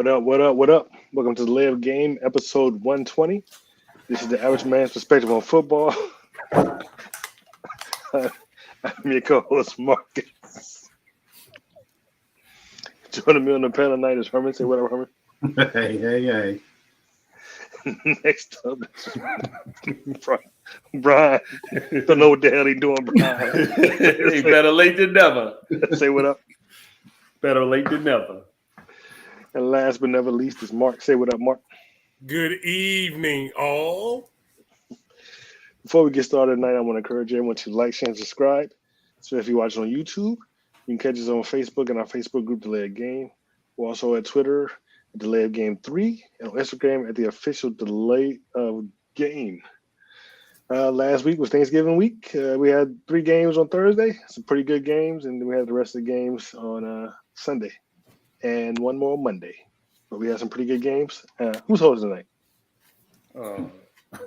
What up? What up? What up? Welcome to the Live Game, episode 120. This is the average man's perspective on football. I'm your co-host, Marcus. Joining me on the panel tonight is Herman. Say what up, Herman. Hey. Next up is Brian. Don't know what the hell he's doing, Brian. Hey, better late than never. Say what up. Better late than never. And last but never least is Mark. Say what up, Mark. Good evening, all. Before we get started tonight, I want to encourage everyone to like, share, and subscribe. So if you watch on YouTube, you can catch us on Facebook and our Facebook group, Delay of Game. We're also at Twitter, at Delay of Game 3, and on Instagram at the official Delay of Game. Last week was Thanksgiving week. We had 3 games on Thursday, some pretty good games, and then we had the rest of the games on Sunday, and one more on Monday. But we had some pretty good games. Who's hosting tonight?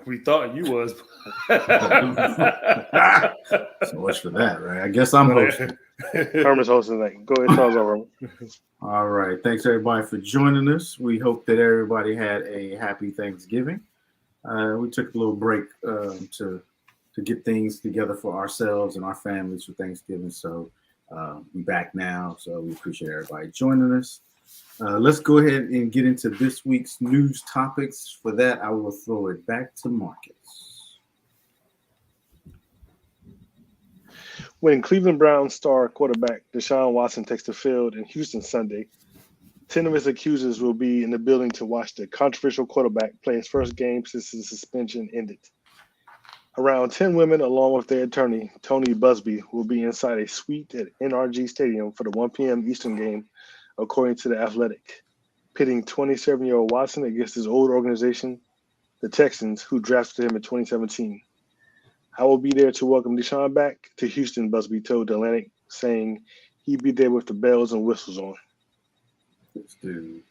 We thought you was. So much for that, right? I guess I'm hosting. Herman's hosting tonight. Go ahead, tell us over. All right. Thanks, everybody, for joining us. We hope that everybody had a happy Thanksgiving. We took a little break to get things together for ourselves and our families for Thanksgiving. So we're back now. So we appreciate everybody joining us. Let's go ahead and get into this week's news topics. For that, I will throw it back to Marcus. When Cleveland Browns star quarterback Deshaun Watson takes the field in Houston Sunday, 10 of his accusers will be in the building to watch the controversial quarterback play his first game since his suspension ended. Around 10 women, along with their attorney, Tony Busby, will be inside a suite at NRG Stadium for the 1 p.m. Eastern game, according to The Athletic, pitting 27-year-old Watson against his old organization, the Texans, who drafted him in 2017. I will be there to welcome Deshaun back to Houston, Busby told The Atlantic, saying he'd be there with the bells and whistles on. This dude,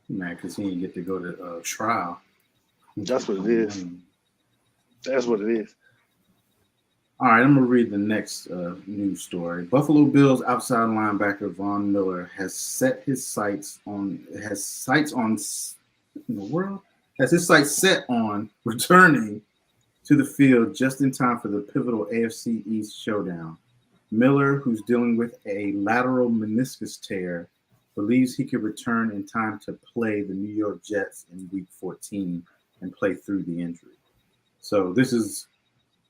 man, because he didn't get to go to trial. That's what it is. That's what it is. All right, I'm going to read the next news story. Buffalo Bills outside linebacker Von Miller has his sights set on returning to the field just in time for the pivotal AFC East showdown. Miller, who's dealing with a lateral meniscus tear, believes he could return in time to play the New York Jets in Week 14 and play through the injury. So this is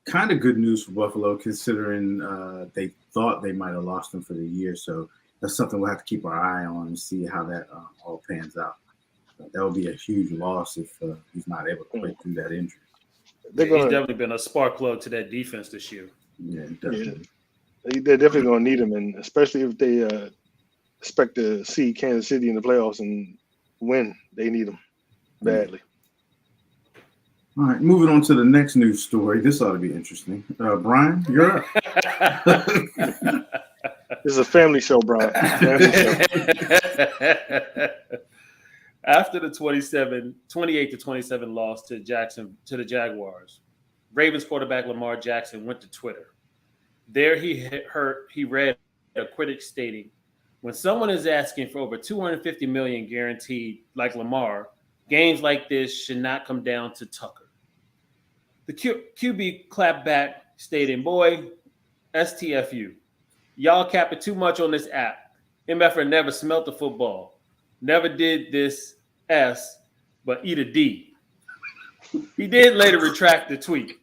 kind of good news for Buffalo, considering they thought they might have lost him for the year. So that's something we'll have to keep our eye on and see how that all pans out. That would be a huge loss if he's not able to play through that injury. He's definitely been a spark plug to that defense this year. Yeah, definitely. Yeah. They're definitely going to need him, and especially if they expect to see Kansas City in the playoffs and win, they need him badly. All right, moving on to the next news story. This ought to be interesting. Brian, you're up. This is a family show, Brian. Family show. After the 28-27 loss to the Jaguars, Ravens quarterback Lamar Jackson went to Twitter. There he read a critic stating, "When someone is asking for over $250 million guaranteed like Lamar, games like this should not come down to Tucker." The QB clapped back, stating, "Boy, STFU. Y'all capping too much on this app. MFR never smelt the football. Never did this S, but eat a D." He did later retract the tweet.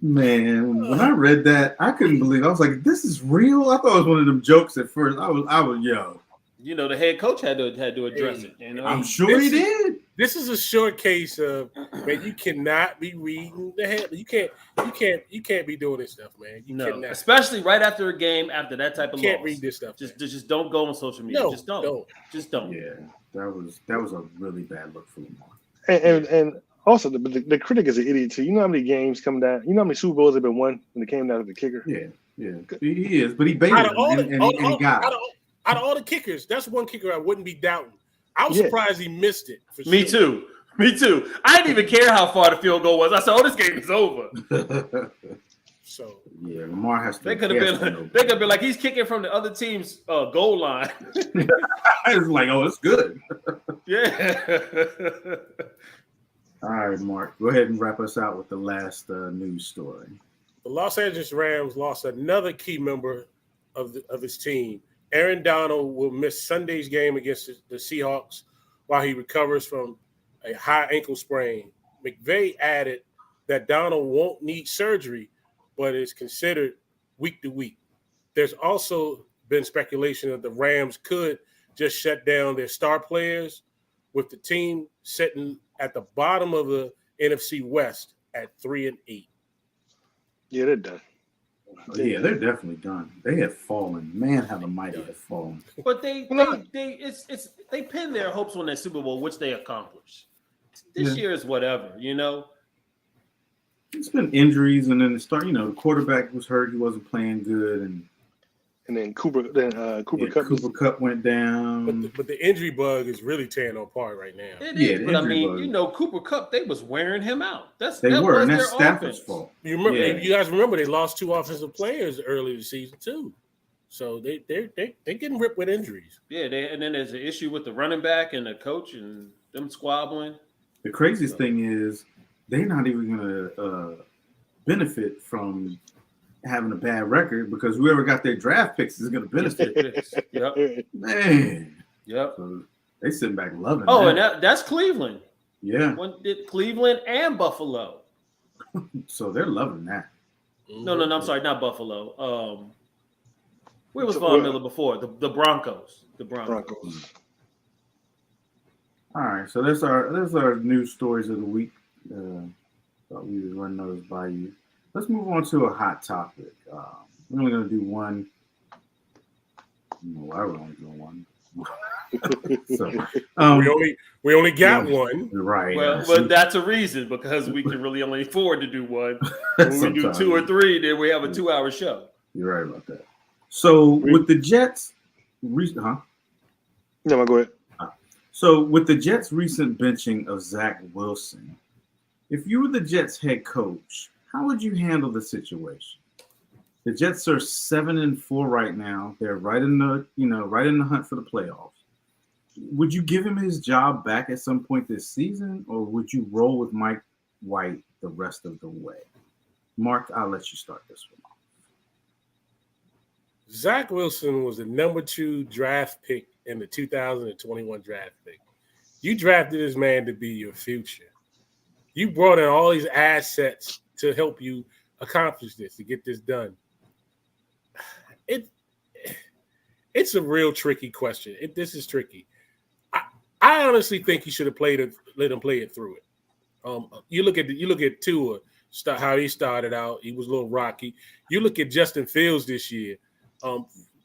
Man, when I read that, I couldn't believe it. I was like, this is real? I thought it was one of them jokes at first. I was yo. You know, the head coach had to address it. You know? I'm sure he did. This is a short case of, man, you cannot be reading the head. You can't be doing this stuff, man. You cannot. Especially right after a game, after that type of You can't loss. read this stuff. Just don't go on social media. No, just don't. Just don't. Yeah, that was a really bad look for Lamar. And also, the critic is an idiot too. You know how many games come down? You know how many Super Bowls have been won when it came down to the kicker? Yeah, he is. But he baited him, and he got it. Out of all the kickers, that's one kicker I wouldn't be doubting. I was surprised he missed it. For Me sure. too. Me too. I didn't even care how far the field goal was. I said, "Oh, this game is over." So yeah, Lamar has to. They could have been like he's kicking from the other team's goal line. It's like, oh, it's good. Yeah. All right, Mark, go ahead and wrap us out with the last news story. the Los Angeles Rams lost another key member of his team. Aaron Donald will miss Sunday's game against the Seahawks while he recovers from a high ankle sprain. McVay added that Donald won't need surgery, but is considered week to week. There's also been speculation that the Rams could just shut down their star players, with the team sitting at the bottom of the NFC West at 3-8. Yeah, they're done. Yeah, they're definitely done. They have fallen. Man, how the mighty have fallen. But they pin their hopes on that Super Bowl, which they accomplished. This year is whatever, you know. It's been injuries, and then the quarterback was hurt. He wasn't playing good, and then Cooper Kupp went down. But the injury bug is really tearing them apart right now. It is, but I mean, bug. Cooper Kupp, they was wearing him out. That And was that's their Stafford's offense. fault. You guys remember they lost 2 offensive players early this season too, so they're getting ripped with injuries. Yeah, and then there's an issue with the running back and the coach and them squabbling. The craziest thing is they're not even going to benefit from having a bad record because whoever got their draft picks is going to benefit. Yep. Man. Yep. So they sitting back loving Oh, that. and that's Cleveland. Yeah. When did Cleveland and Buffalo? So they're loving that. No, I'm sorry, not Buffalo. Where was Von Miller before? The Broncos. The Broncos. All right, so that's our news stories of the week. Thought we would run those by you. Let's move on to a hot topic. We're only going to do one. I don't know why we're only doing one. So we only got one. Right. Well, but that's a reason because we can really only afford to do one. When we do 2 or 3, then we have a 2-hour show. You're right about that. So with the Jets, No, go ahead. So with the Jets' recent benching of Zach Wilson, if you were the Jets head coach, how would you handle the situation? The Jets are 7-4 right now. They're right in the hunt for the playoffs. Would you give him his job back at some point this season, or would you roll with Mike White the rest of the way? Mark, I'll let you start this one. Zach Wilson was the number 2 draft pick in the 2021 draft pick. You drafted this man to be your future. You brought in all these assets to help you accomplish this, to get this done. It's a real tricky question. This is tricky. I honestly think he should have let him play it through it. You look at Tua, how he started out. He was a little rocky. You look at Justin Fields this year.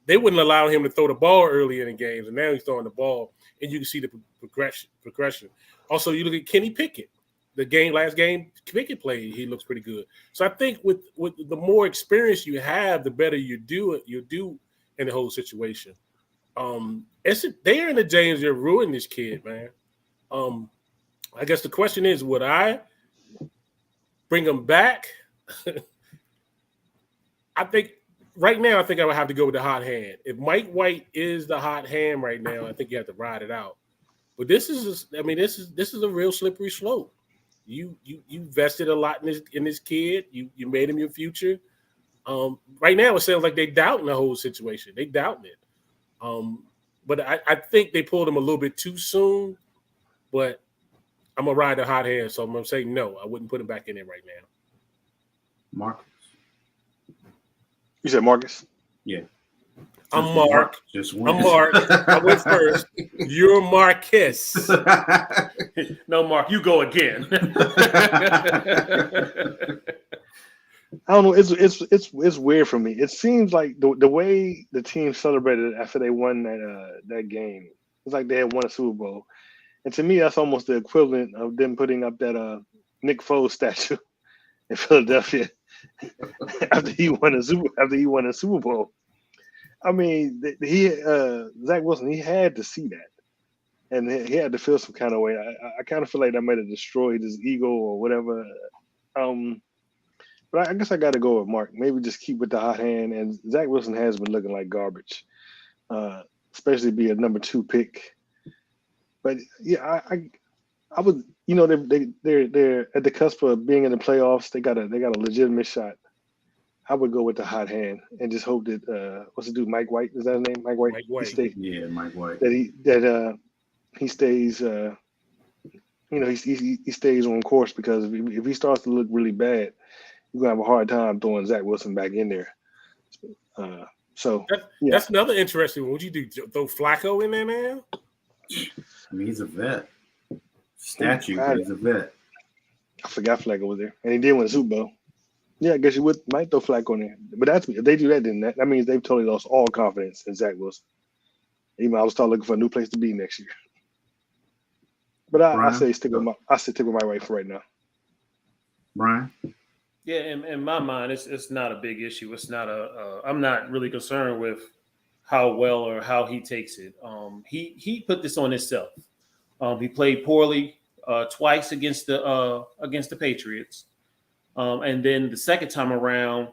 They wouldn't allow him to throw the ball early in the games, and now he's throwing the ball, and you can see the progression. Also, you look at Kenny Pickett. Last game, Pickett played. He looks pretty good. So I think with the more experience you have, the better you do in the whole situation. They're in the danger of ruining this kid, man. I guess the question is, would I bring him back? I think right now, I would have to go with the hot hand. If Mike White is the hot hand right now, I think you have to ride it out. But this is a real slippery slope. You invested a lot in this kid. You made him your future. Right now, it sounds like they doubting the whole situation. They doubting it. But I think they pulled him a little bit too soon. But I'm gonna ride the hot hand, so I'm gonna say no. I wouldn't put him back in there right now. Marcus. You said Marcus? Yeah. I'm Mark. I'm Mark. I went first. You're Marcus. No, Mark, you go again. I don't know. It's weird for me. It seems like the way the team celebrated after they won that game, it's like they had won a Super Bowl. And to me, that's almost the equivalent of them putting up that Nick Foles statue in Philadelphia after he won a Super Bowl. I mean, Zach Wilson, he had to see that, and he had to feel some kind of way. I kind of feel like that might have destroyed his ego or whatever. But I guess I got to go with Mark. Maybe just keep with the hot hand. And Zach Wilson has been looking like garbage, especially be a number 2 pick. But yeah, I would, they're at the cusp of being in the playoffs. They got a legitimate shot. I would go with the hot hand and just hope that what's the dude, Mike White? Is that his name? Mike White. Mike White. Yeah, Mike White. That he stays. He stays on course, because if he starts to look really bad, you're gonna have a hard time throwing Zach Wilson back in there. That's another interesting one. Would you do? Throw Flacco in there now? I mean, he's a vet. Statue, but he's a vet. I forgot Flacco was there, and he did win the Super Bowl. Yeah, I guess you might throw Flacco in there, but if they do that, then that means they've totally lost all confidence in Zach Wilson. Even I will start looking for a new place to be next year. But I say stick with my wife for right now. Brian? Yeah, in my mind, it's not a big issue. It's not I'm not really concerned with how well or how he takes it. He put this on himself. He played poorly twice against the Patriots, and then the second time around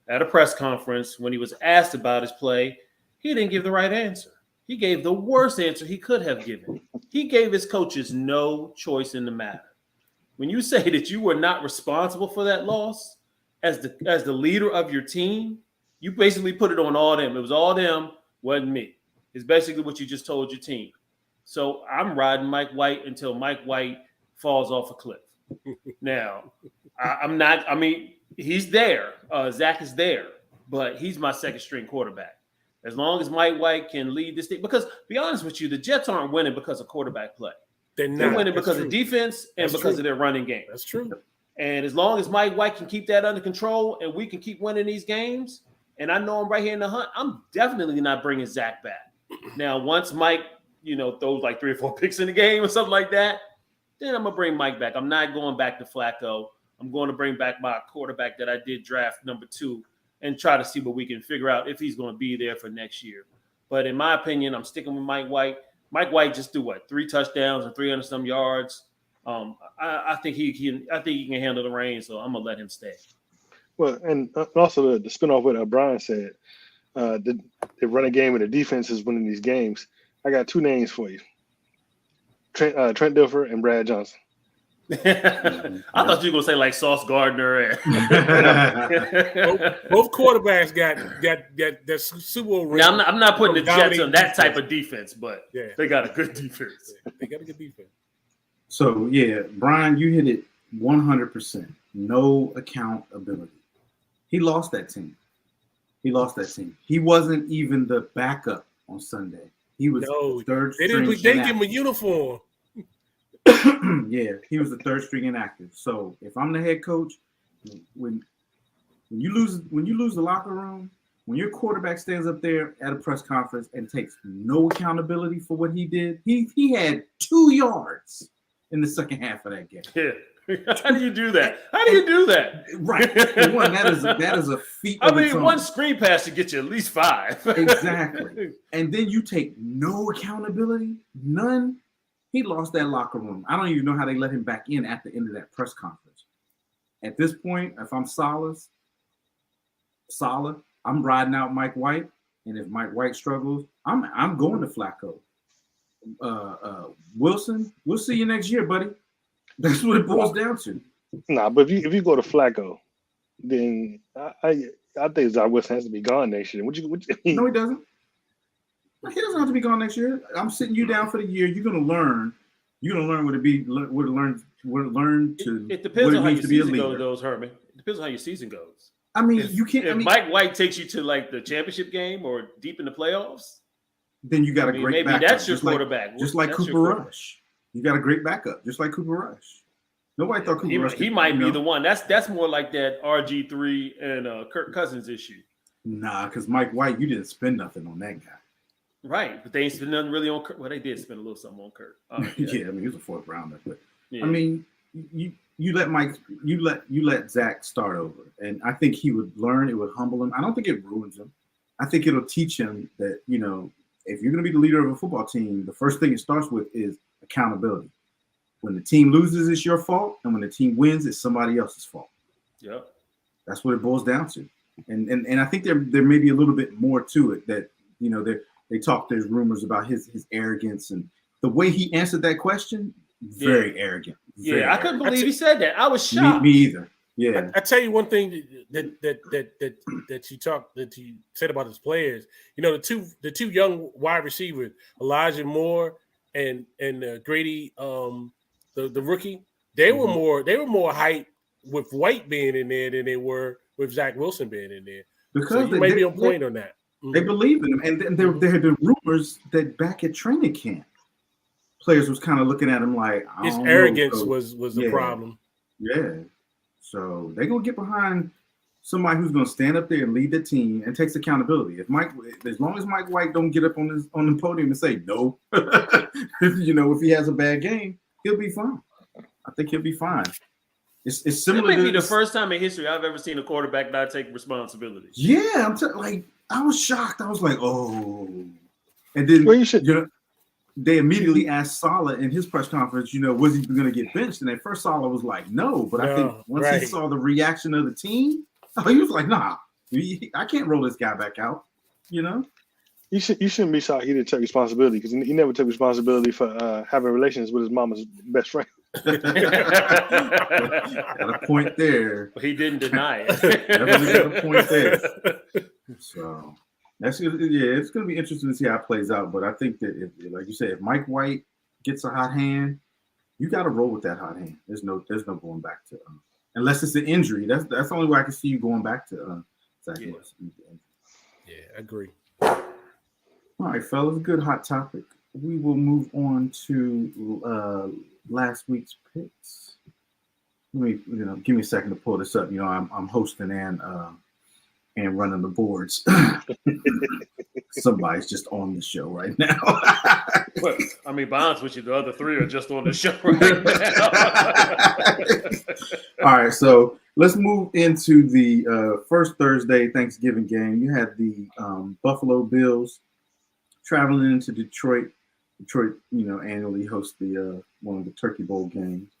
at a press conference when he was asked about his play, he didn't give the right answer. He gave the worst answer he could have given. He gave his coaches no choice in the matter. When you say that you were not responsible for that loss as the leader of your team, you basically put it on all them. It was all them, wasn't me. It's basically what you just told your team. So I'm riding Mike White until Mike White falls off a cliff. Now, I'm not. I mean, he's there. Zach is there, but he's my second string quarterback. As long as Mike White can lead this thing, because be honest with you, the Jets aren't winning because of quarterback play. They're winning because of defense and because of their running game. That's true. And as long as Mike White can keep that under control and we can keep winning these games, and I know I'm right here in the hunt, I'm definitely not bringing Zach back. Now, once Mike, throws like 3 or 4 picks in the game or something like that, then I'm going to bring Mike back. I'm not going back to Flacco. I'm going to bring back my quarterback that I did draft number 2 and try to see what we can figure out if he's going to be there for next year. But in my opinion, I'm sticking with Mike White. Mike White just do 3 touchdowns and 300 some yards. I think he can handle the reins, so I'm gonna let him stay. Well, and also the spinoff what Brian said, the running game and the defense is winning these games. I got 2 names for you: Trent Dilfer and Brad Johnson. I thought you were gonna say like Sauce Gardner. Both quarterbacks got that Super Bowl ring. Now, I'm not putting the Jets on that type of defense, but they got a good defense. They got a good defense. So yeah, Brian, you hit it 100%. No accountability. He lost that team. He wasn't even the backup on Sunday. He was third string. They didn't give him a uniform. Yeah, he was the third string inactive. So if I'm the head coach, when you lose the locker room, when your quarterback stands up there at a press conference and takes no accountability for what he did, he had 2 yards in the second half of that game. Yeah. How do you do that? Right. One, that is a feat. I mean, one screen pass to get you at least 5. Exactly. And then you take no accountability, none. He lost that locker room. I don't even know how they let him back in at the end of that press conference. At this point, if I'm Saleh, I'm riding out Mike White. And if Mike White struggles, I'm going to Flacco. Wilson, we'll see you next year, buddy. That's what it boils down to. Nah, but if you go to Flacco, then I think Zach Wilson has to be gone next year. What you mean? No, he doesn't. He doesn't have to be gone next year. I'm sitting you down for the year. You're gonna learn. You're gonna learn what it learn to. It depends on how your season goes, Herman. It depends on how your season goes. I mean, you can't. If Mike White takes you to like the championship game or deep in the playoffs, then you got a great backup. Maybe that's your quarterback. Just like Cooper Rush. You got a great backup, just like Cooper Rush. Nobody thought Cooper Rush. He might be the one. That's more like that RG3 and Kirk Cousins issue. Nah, because Mike White, you didn't spend nothing on that guy. Right, but they ain't spend nothing really on Kirk. Well, they did spend a little something on Kirk. Yeah, I mean he was a 4th rounder, but I mean you let Zach start over, and I think he would learn. It would humble him. I don't think it ruins him. I think it'll teach him that if you're going to be the leader of a football team, the first thing it starts with is accountability. When the team loses, it's your fault, and when the team wins, it's somebody else's fault. Yep. That's what it boils down to. And I think there may be a little bit more to it that, you know, they talk, there's rumors about his arrogance, and the way he answered that question, very arrogant. Very I couldn't believe he said that. I was shocked. Me either. Yeah. I tell you one thing that you said about his players. You know, the two young wide receivers, Elijah Moore and Grady, the rookie, they were more hyped with White being in there than they were with Zach Wilson being in there. Because so you may be on point on that. They believe in him, and there had been rumors that back at training camp, players was kind of looking at him like his arrogance was the problem. Yeah. So they're gonna get behind somebody who's gonna stand up there and lead the team and takes accountability. As long as Mike White don't get up on the podium and say no, you know, if he has a bad game, he'll be fine. I think he'll be fine. It's similar. It may be the first time in history I've ever seen a quarterback not take responsibility. Yeah, I was shocked. I was like, oh, and then you know, they immediately asked Saleh in his press conference, you know, was he going to get benched? And at first Saleh was like, no, but I think once he saw the reaction of the team, he was like, nah, I can't roll this guy back out. You know, you shouldn't be shocked he didn't take responsibility, because he never took responsibility for having relations with his mama's best friend. Got a point there. He didn't deny it. Definitely got a point there. So it's going to be interesting to see how it plays out. But I think that, like you said, if Mike White gets a hot hand, you got to roll with that hot hand. There's no going back to unless it's an injury. That's the only way I can see you going back to Zach Wilson. Yeah, I agree. All right, fellas, good hot topic. We will move on to last week's picks. Give me a second to pull this up. You know, I'm hosting and running the boards. Somebody's just on the show right now. Well, I mean, be honest with you, the other three are just on the show right now. All right, so let's move into the first Thursday Thanksgiving game. You had the Buffalo Bills traveling into Detroit. Detroit, you know, annually hosts the one of the Turkey Bowl games.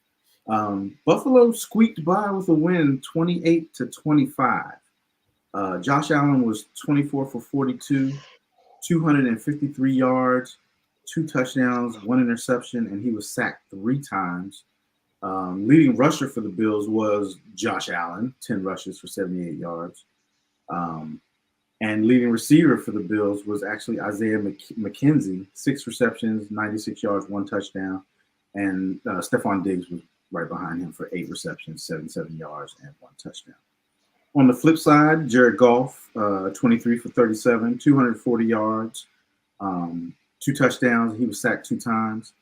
Buffalo squeaked by with a win, 28-25. Josh Allen was 24 for 42, 253 yards, 2 touchdowns, 1 interception, and he was sacked 3 times. Leading rusher for the Bills was Josh Allen, 10 rushes for 78 yards. And leading receiver for the Bills was actually Isaiah McKenzie, 6 receptions, 96 yards, 1 touchdown. And Stephon Diggs was right behind him for 8 receptions, 77 yards, and 1 touchdown. On the flip side, Jared Goff, 23 for 37, 240 yards, 2 touchdowns. He was sacked 2 times.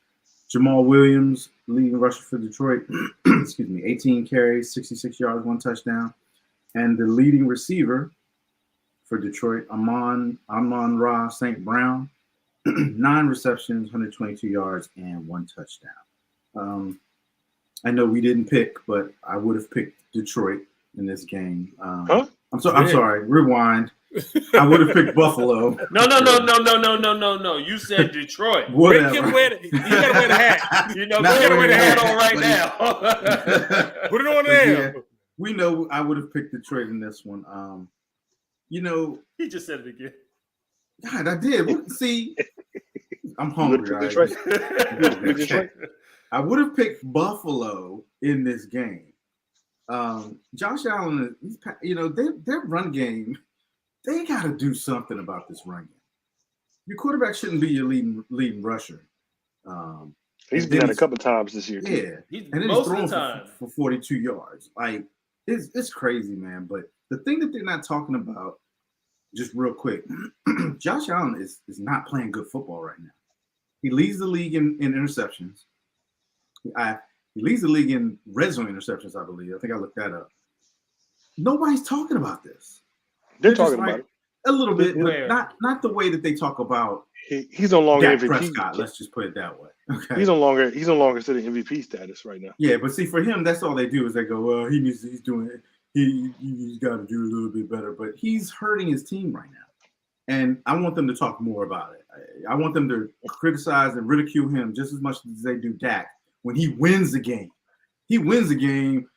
Jamal Williams, leading rusher for Detroit, 18 carries, 66 yards, 1 touchdown. And the leading receiver for Detroit, Amon-Ra St. Brown, 9 receptions, 122 yards, and 1 touchdown. I know we didn't pick, but I would have picked Detroit in this game. Huh? I'm sorry. Rewind. I would have picked Buffalo. No. You said Detroit. Whatever. You gotta wear the hat. You know, you gotta wear the hat on right now. Put it on there. Yeah, we know I would have picked Detroit in this one. You know, He just said it again. God, I did. See, I'm hungry. Right? Detroit. I would have picked Buffalo in this game. Josh Allen, you know, their run game, they got to do something about this run game. Your quarterback shouldn't be your leading rusher. He's been out a couple of times this year. Yeah, He's and then most he's of the throwing time. for 42 yards. Like, it's crazy, man. But the thing that they're not talking about, just real quick, Josh Allen is not playing good football right now. He leads the league in interceptions. He leads the league in red zone interceptions, I believe. I think I looked that up. Nobody's talking about this. They're talking about it. A little bit, Where? but not the way that they talk about He's no longer Dak MVP. Prescott. Let's just put it that way. Okay. He's no longer sitting MVP status right now. Yeah, but see, for him, that's all they do is they go, well, he's doing it. He's got to do a little bit better, but he's hurting his team right now. And I want them to talk more about it. I want them to criticize and ridicule him just as much as they do Dak when he wins the game. He wins the game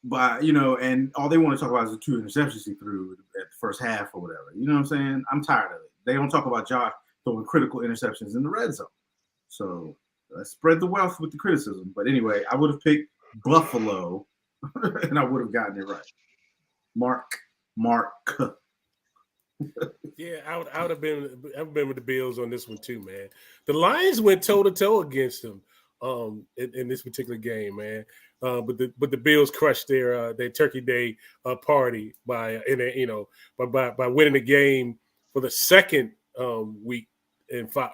But and all they want to talk about is the 2 interceptions he threw at the first half or whatever. You know what I'm saying? I'm tired of it. They don't talk about Josh throwing critical interceptions in the red zone. So spread the wealth with the criticism. But anyway, I would have picked Buffalo, and I would have gotten it right. Mark. Yeah, I would have been with the Bills on this one too, man. The Lions went toe to toe against them in this particular game, man. But the Bills crushed their Turkey Day party by winning the game for the second week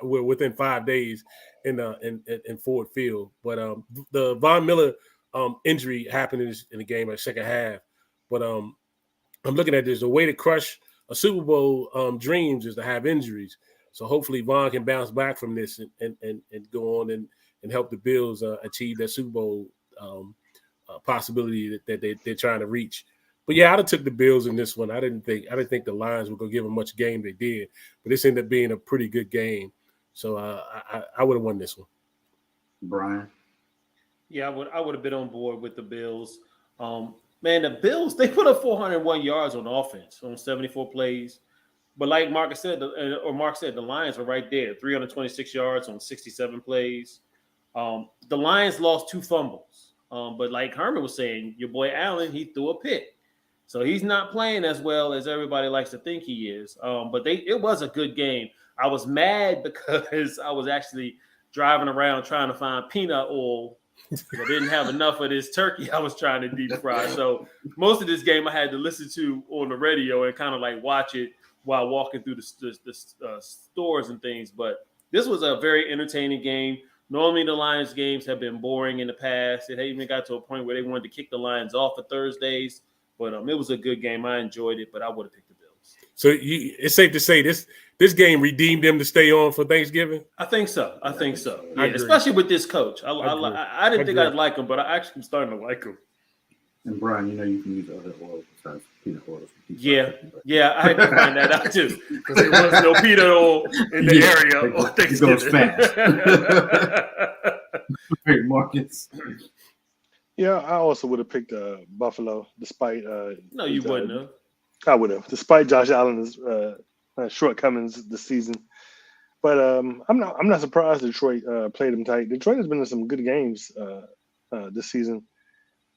within 5 days in Ford Field. But the Von Miller injury happened in the game in the second half. But I'm looking at this. The way to crush a Super Bowl dreams is to have injuries. So hopefully Von can bounce back from this and go on and help the Bills achieve that Super Bowl possibility that they're trying to reach. But yeah, I'd have took the Bills in this one. I didn't think the Lions were going to give them much game. They did, but this ended up being a pretty good game. So I would have won this one. Brian. Yeah, I would have been on board with the Bills. Man, the Bills, they put up 401 yards on offense on 74 plays. But like Mark said, the Lions were right there, 326 yards on 67 plays. The Lions lost 2 fumbles. But like Herman was saying, your boy Allen, he threw a pick. So he's not playing as well as everybody likes to think he is. But it was a good game. I was mad because I was actually driving around trying to find peanut oil. I didn't have enough of this turkey I was trying to deep fry. So most of this game I had to listen to on the radio and kind of like watch it while walking through the stores and things. But this was a very entertaining game. Normally the Lions games have been boring in the past. It even got to a point where they wanted to kick the Lions off for Thursdays. But it was a good game. I enjoyed it, but I would have picked the Bills. So it's safe to say this game redeemed them to stay on for Thanksgiving? I think so. Yeah, especially with this coach. I didn't think I'd like him, but I actually am starting to like him. And Brian, you can use other oil besides peanut oil. Yeah, I had to find that out too because there was no peanut oil in the area. It goes fast. Great Marcus. Yeah, I also would have picked Buffalo, despite. No, you wouldn't have. I would have, despite Josh Allen's shortcomings this season. But I'm not surprised Detroit played them tight. Detroit has been in some good games this season.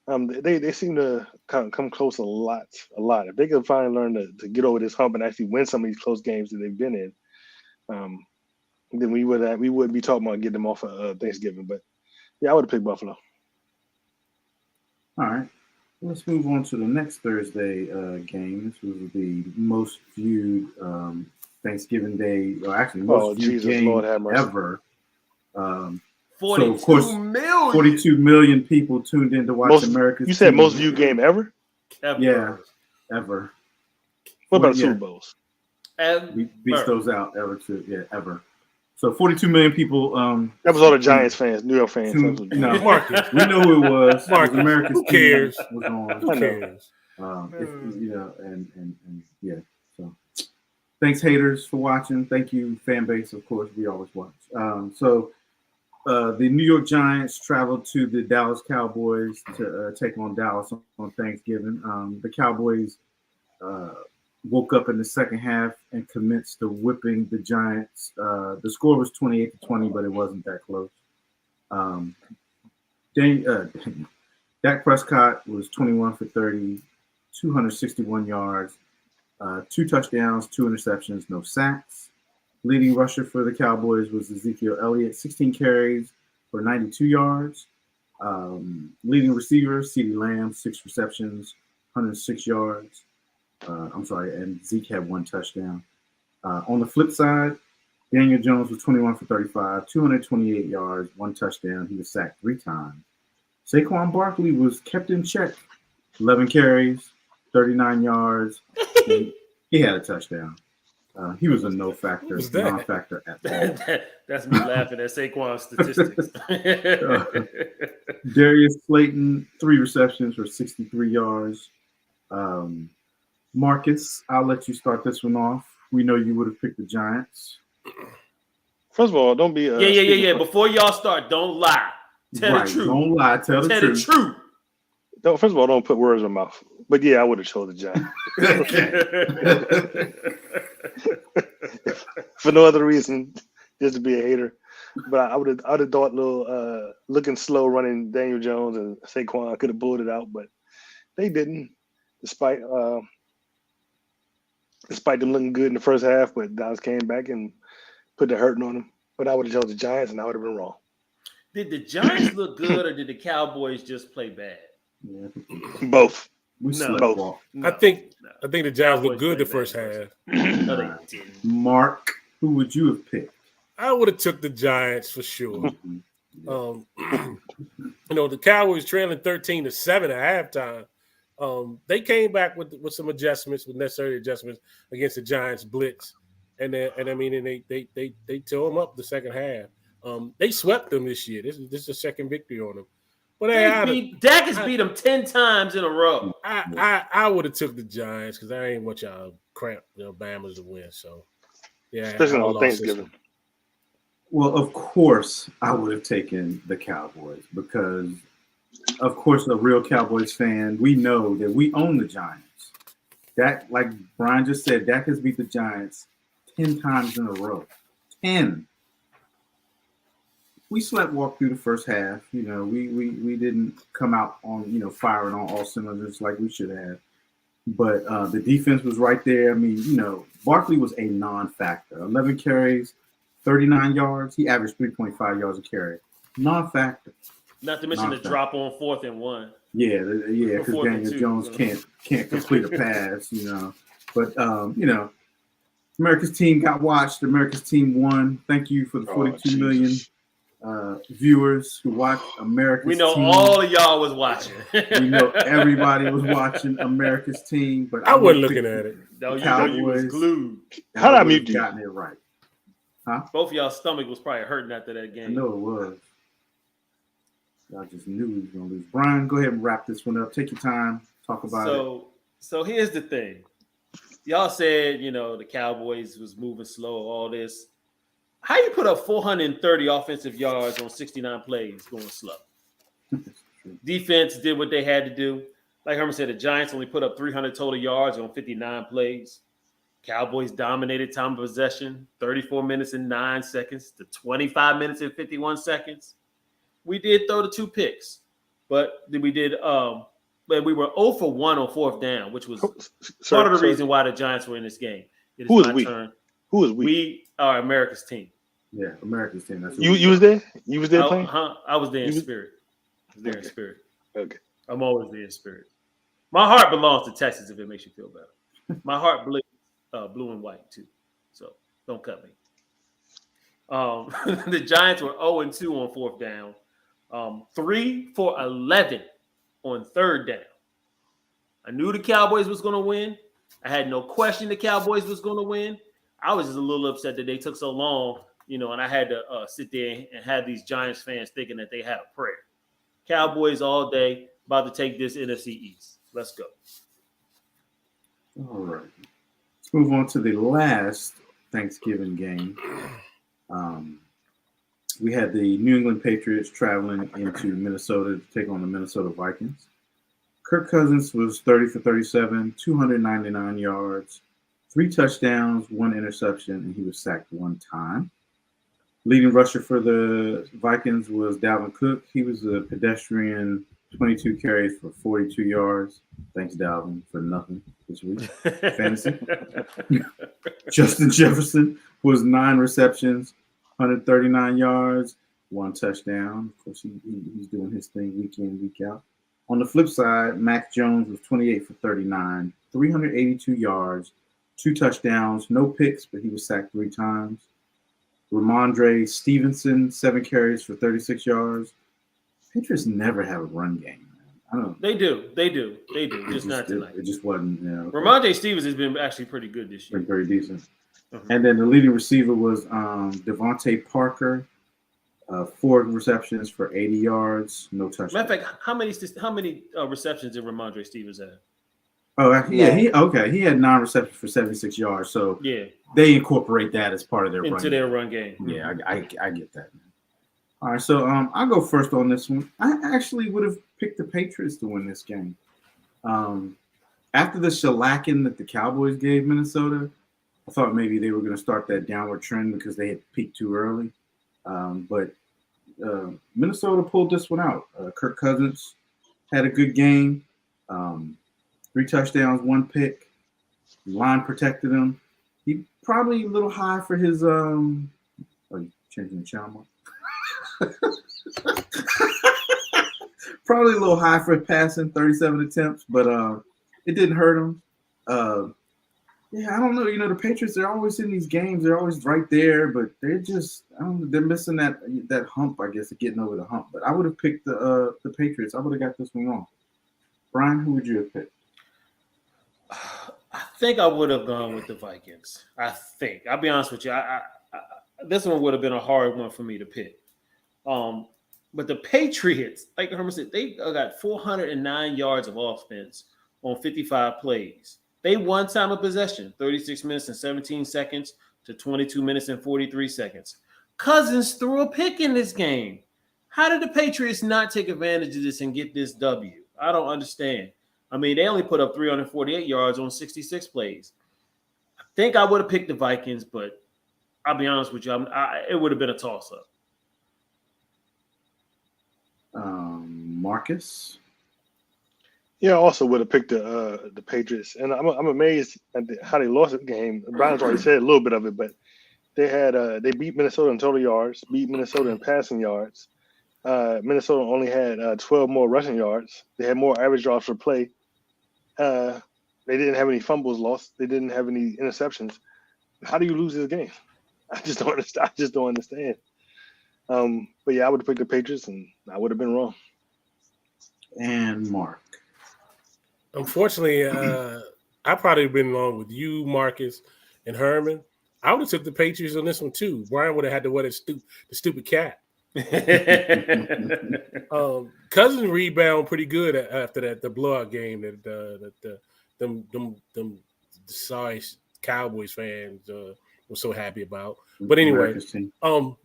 They seem to come close a lot. If they can finally learn to get over this hump and actually win some of these close games that they've been in, then we would be talking about getting them off of Thanksgiving. But yeah, I would have picked Buffalo. All right. Let's move on to the next Thursday game. This was the most viewed Thanksgiving Day, or actually most viewed game ever. 42 million people tuned in to watch America's. You said most viewed game ever? Yeah, ever. What about Super Bowls? We beat those out ever. So 42 million people. That was all the Giants fans, New York fans. No, Marcus. We know who it was. Marcus. America's Who cares? Was on. Who cares? Yeah. So, thanks haters for watching. Thank you fan base. Of course, we always watch. The New York Giants traveled to the Dallas Cowboys to take on Dallas on Thanksgiving. The Cowboys woke up in the second half and commenced to whipping the Giants. The score was 28-20, but it wasn't that close. Dak Prescott was 21 for 30, 261 yards, 2 touchdowns, 2 interceptions, no sacks. Leading rusher for the Cowboys was Ezekiel Elliott, 16 carries for 92 yards. Leading receiver, CeeDee Lamb, 6 receptions, 106 yards. And Zeke had 1 touchdown. On the flip side, Daniel Jones was 21 for 35, 228 yards, 1 touchdown. He was sacked 3 times. Saquon Barkley was kept in check, 11 carries, 39 yards. And he had a touchdown. He was a non-factor at all. That's me laughing at Saquon's statistics. Darius Slayton, 3 receptions for 63 yards. Marcus, I'll let you start this one off. We know you would have picked the Giants. First of all, don't be. Yeah. Before y'all start, don't lie. Tell the truth. Don't lie. Tell the truth. No, first of all, don't put words in my mouth. But yeah, I would have chose the Giants for no other reason, just to be a hater. But I would have thought little looking slow running Daniel Jones and Saquon could have pulled it out, but they didn't, despite them looking good in the first half. But Dallas came back and put the hurting on them. But I would have chose the Giants, and I would have been wrong. Did the Giants look good, or did the Cowboys just play bad? Yeah. Both. We No. slept Both. walk. No, I think no. the Giants looked Cowboys good the played first bad half. No, they didn't. Mark, who would you have picked? I would have took the Giants for sure. The Cowboys trailing 13-7 at halftime. They came back with some adjustments, with necessary adjustments against the Giants blitz, and they tore them up the second half. They swept them this year. This is the second victory on them. But Dak has beat them 10 times in a row. I would have took the Giants because I ain't want y'all crap Bama's to win. So yeah, Especially I on lost Thanksgiving. this Well, of course, I would have taken the Cowboys because, of course, a real Cowboys fan, we know that we own the Giants. Dak, like Brian just said, Dak has beat the Giants 10 times in a row. 10. We slept walk through the first half. We didn't come out on firing on all cylinders like we should have. But the defense was right there. I mean, Barkley was a non-factor. 11 carries, 39 yards. He averaged 3.5 yards a carry. Non-factor. Not to mention the drop on 4th and 1. Yeah, because Fourth and Daniel two, Jones can't complete a pass, But America's team got watched. America's team won. Thank you for the 42 million viewers who watched America's team. We know all of y'all was watching. We know everybody was watching America's team, but I wasn't looking at it. No, you Cowboys. was glued. How did I mute you? Gotten it right. Both of y'all's stomach was probably hurting after that I game. know it was. I just knew he was going to lose. Brian, go ahead and wrap this one up. Take your time. Talk about it. So here's the thing. Y'all said, the Cowboys was moving slow, all this. How you put up 430 offensive yards on 69 plays going slow? Defense did what they had to do. Like Herman said, the Giants only put up 300 total yards on 59 plays. Cowboys dominated time of possession, 34 minutes and 9 seconds to 25 minutes and 51 seconds. We did throw the 2 picks, but we were 0 for 1 on 4th down, which was part of the reason why the Giants were in this game. It is Who is my we? turn. Who is we? We are America's team. Yeah, America's team. That's You was there? You was there playing? I was there in spirit. I was there in spirit. Okay. I'm always there in spirit. My heart belongs to Texas if it makes you feel better. My heart bleeds blue and white too. So don't cut me. The Giants were 0-2 on 4th down. 3 for 11 on 3rd down. I knew the Cowboys was going to win. I had no question the Cowboys was going to win. I was just a little upset that they took so long, and I had to sit there and have these Giants fans thinking that they had a prayer. Cowboys all day, about to take this NFC East. Let's go. All right. Let's move on to the last Thanksgiving game. We had the New England Patriots traveling into Minnesota to take on the Minnesota Vikings. Kirk Cousins was 30 for 37, 299 yards, 3 touchdowns, 1 interception, and he was sacked 1 time. Leading rusher for the Vikings was Dalvin Cook. He was a pedestrian 22 carries for 42 yards. Thanks, Dalvin, for nothing this week. Fantasy. Justin Jefferson was 9 receptions, 139 yards, 1 touchdown. Of course, he's doing his thing week in, week out. On the flip side, Mac Jones was 28 for 39, 382 yards, 2 touchdowns, no picks, but he was sacked 3 times. Ramondre Stevenson, 7 carries for 36 yards. Patriots never have a run game, man. I don't know. They do. Just not tonight. It just wasn't. Ramondre Stevens has been actually pretty good this year. Been very decent. Uh-huh. And then the leading receiver was Devontae Parker, 4 receptions for 80 yards, no touchdowns. Matter of fact, how many receptions did Ramondre Stevens have? Oh, yeah. He had 9 receptions for 76 yards. So yeah, they incorporate that as part of their into their run game. Yeah, I get that. All right, so I'll go first on this one. I actually would have picked the Patriots to win this game. After the shellacking that the Cowboys gave Minnesota, I thought maybe they were going to start that downward trend because they had peaked too early. But Minnesota pulled this one out. Kirk Cousins had a good game. 3 touchdowns, 1 pick. Line protected him. He probably a little high for his are you changing the channel? Probably a little high for passing, 37 attempts, but it didn't hurt him. Yeah, I don't know. You know, the Patriots, they're always in these games. They're always right there, but they're just, I don't know, they're missing that hump, I guess, of getting over the hump. But I would have picked the Patriots. I would have got this one wrong. Brian, who would you have picked? I think I would have gone with the Vikings. I think. I'll be honest with you. This one would have been a hard one for me to pick. But the Patriots, like Herman said, they got 409 yards of offense on 55 plays. They won time of possession, 36 minutes and 17 seconds to 22 minutes and 43 seconds. Cousins threw a pick in this game. How did the Patriots not take advantage of this and get this W? I don't understand. I mean, they only put up 348 yards on 66 plays. I think I would have picked the Vikings, but I'll be honest with you, it would have been a toss-up. Marcus? Yeah, I also would have picked the Patriots, and I'm amazed at how they lost the game. Brian's already said a little bit of it, but they beat Minnesota in total yards, beat Minnesota in passing yards. Minnesota only had 12 more rushing yards. They had more average yards per play. They didn't have any fumbles lost. They didn't have any interceptions. How do you lose this game? I just don't understand. But yeah, I would have picked the Patriots, and I would have been wrong. And Mark. Unfortunately, I probably been along with you, Marcus, and Herman. I would have took the Patriots on this one too. Brian would have had to wear the stupid cap. Cousins rebound pretty good after the blowout game that them sorry Cowboys fans were so happy about. But anyway, the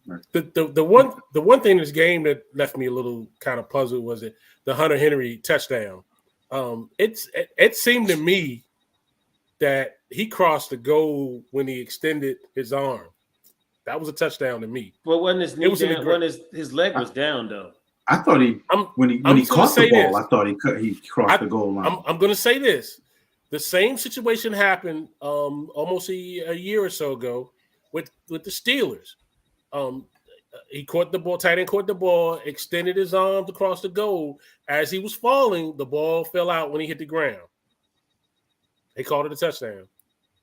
one thing in this game that left me a little kind of puzzled was the Hunter Henry touchdown. It seemed to me that he crossed the goal when he extended his arm. That was a touchdown to me. Well, when his knee down, when his leg was down, though. I thought when he caught the ball, I thought he crossed the goal line. I'm going to say this: the same situation happened almost a year or so ago with the Steelers. He caught the ball, tight end caught the ball, extended his arms across the goal. As he was falling, the ball fell out when he hit the ground. They called it a touchdown.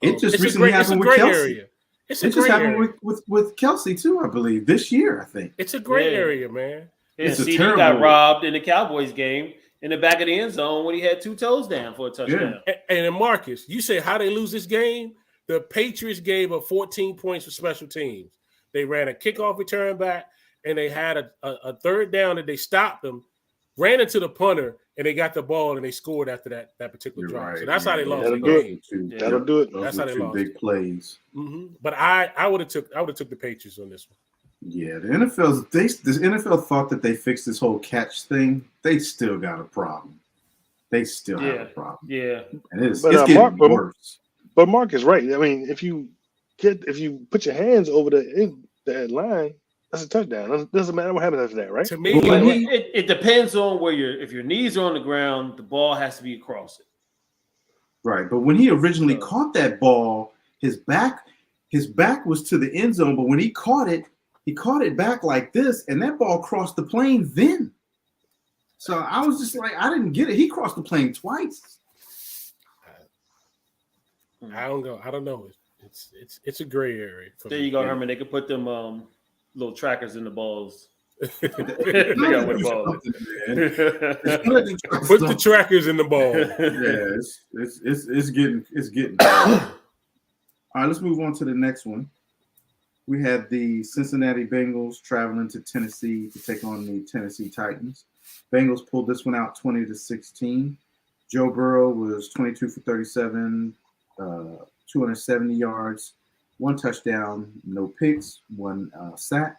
It just recently happened with Kelsey. It just happened with Kelsey too, I believe, this year, I think. It's a gray area, man. Yeah, CD got robbed in the Cowboys game in the back of the end zone when he had 2 toes down for a touchdown. Yeah. And then Marcus, you say how they lose this game? The Patriots gave up 14 points for special teams. They ran a kickoff return back, and they had a third down that they stopped them, ran into the punter, and they got the ball and they scored after that particular drive. Right. So that's how they lost the game. That'll do it. That's how they lost. Big plays. Mm-hmm. But I would have took the Patriots on this one. Yeah, the NFL thought that they fixed this whole catch thing. They still got a problem. They still have a problem. Yeah, and it's getting worse. But Mark is right. I mean, if you put your hands over the line, that's a touchdown. It doesn't matter what happens after that, right? To me, it depends on where if your knees are on the ground, the ball has to be across it. Right, but when he originally caught that ball, his back was to the end zone. But when he caught it back like this, and that ball crossed the plane then. So I was just like, I didn't get it. He crossed the plane twice. I don't know. It's a gray area. There you go, Herman. They could put them little trackers in the balls. They got with the ball. Put the trackers in the ball. Yeah, it's getting bad. All right, let's move on to the next one. We had the Cincinnati Bengals traveling to Tennessee to take on the Tennessee Titans. Bengals pulled this one out 20-16. Joe Burrow was 22 for 37, 270 yards, 1 touchdown, no picks, 1 sack.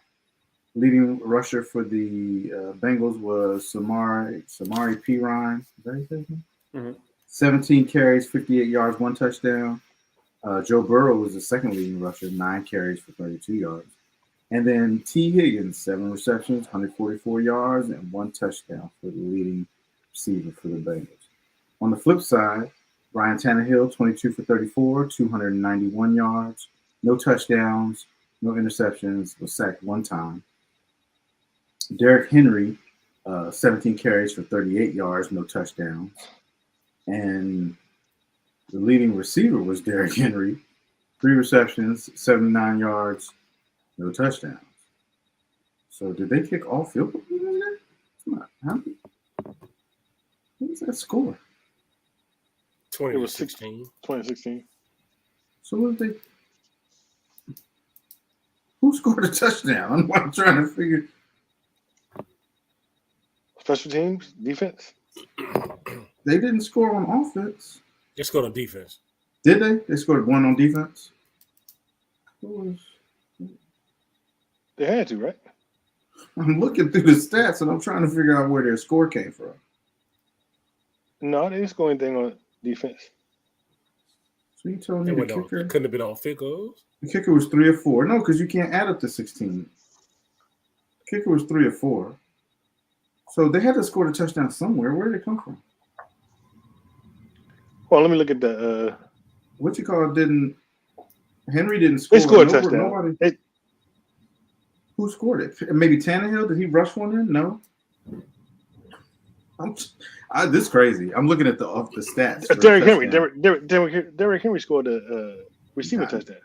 Leading rusher for the Bengals was Samari Pirine. Is that his name? Mm-hmm. 17 carries, 58 yards, 1 touchdown. Joe Burrow was the second leading rusher, 9 carries for 32 yards. And then T. Higgins, 7 receptions, 144 yards, and 1 touchdown for the leading receiver for the Bengals. On the flip side, Ryan Tannehill, 22 for 34, 291 yards, no touchdowns, no interceptions, was sacked 1 time. Derrick Henry, 17 carries for 38 yards, no touchdowns. And the leading receiver was Derrick Henry, 3 receptions, 79 yards, no touchdowns. So did they kick all field goals in there? It's not. What was that score? 2016. 2016. So what did they? Who scored a touchdown? I'm trying to figure. Special teams, defense. They didn't score on offense. They scored on defense. Did they? They scored 1 on defense. They had to, right? I'm looking through the stats and I'm trying to figure out where their score came from. No, they didn't score anything on defense. So you told me They the went on, kicker? couldn't have been on field goals. The kicker was 3 or 4. No, because you can't add up to 16. The kicker was 3 or 4. So they had to score the touchdown somewhere. Where did it come from? Well, let me look at the. What you call it? Henry didn't score? They scored a Nobody- touchdown. They- Who scored it? Maybe Tannehill? Did he rush one in? No. This is crazy. I'm looking at the stats. for Derrick Henry. touchdown. Derrick Henry scored a receiving touchdown.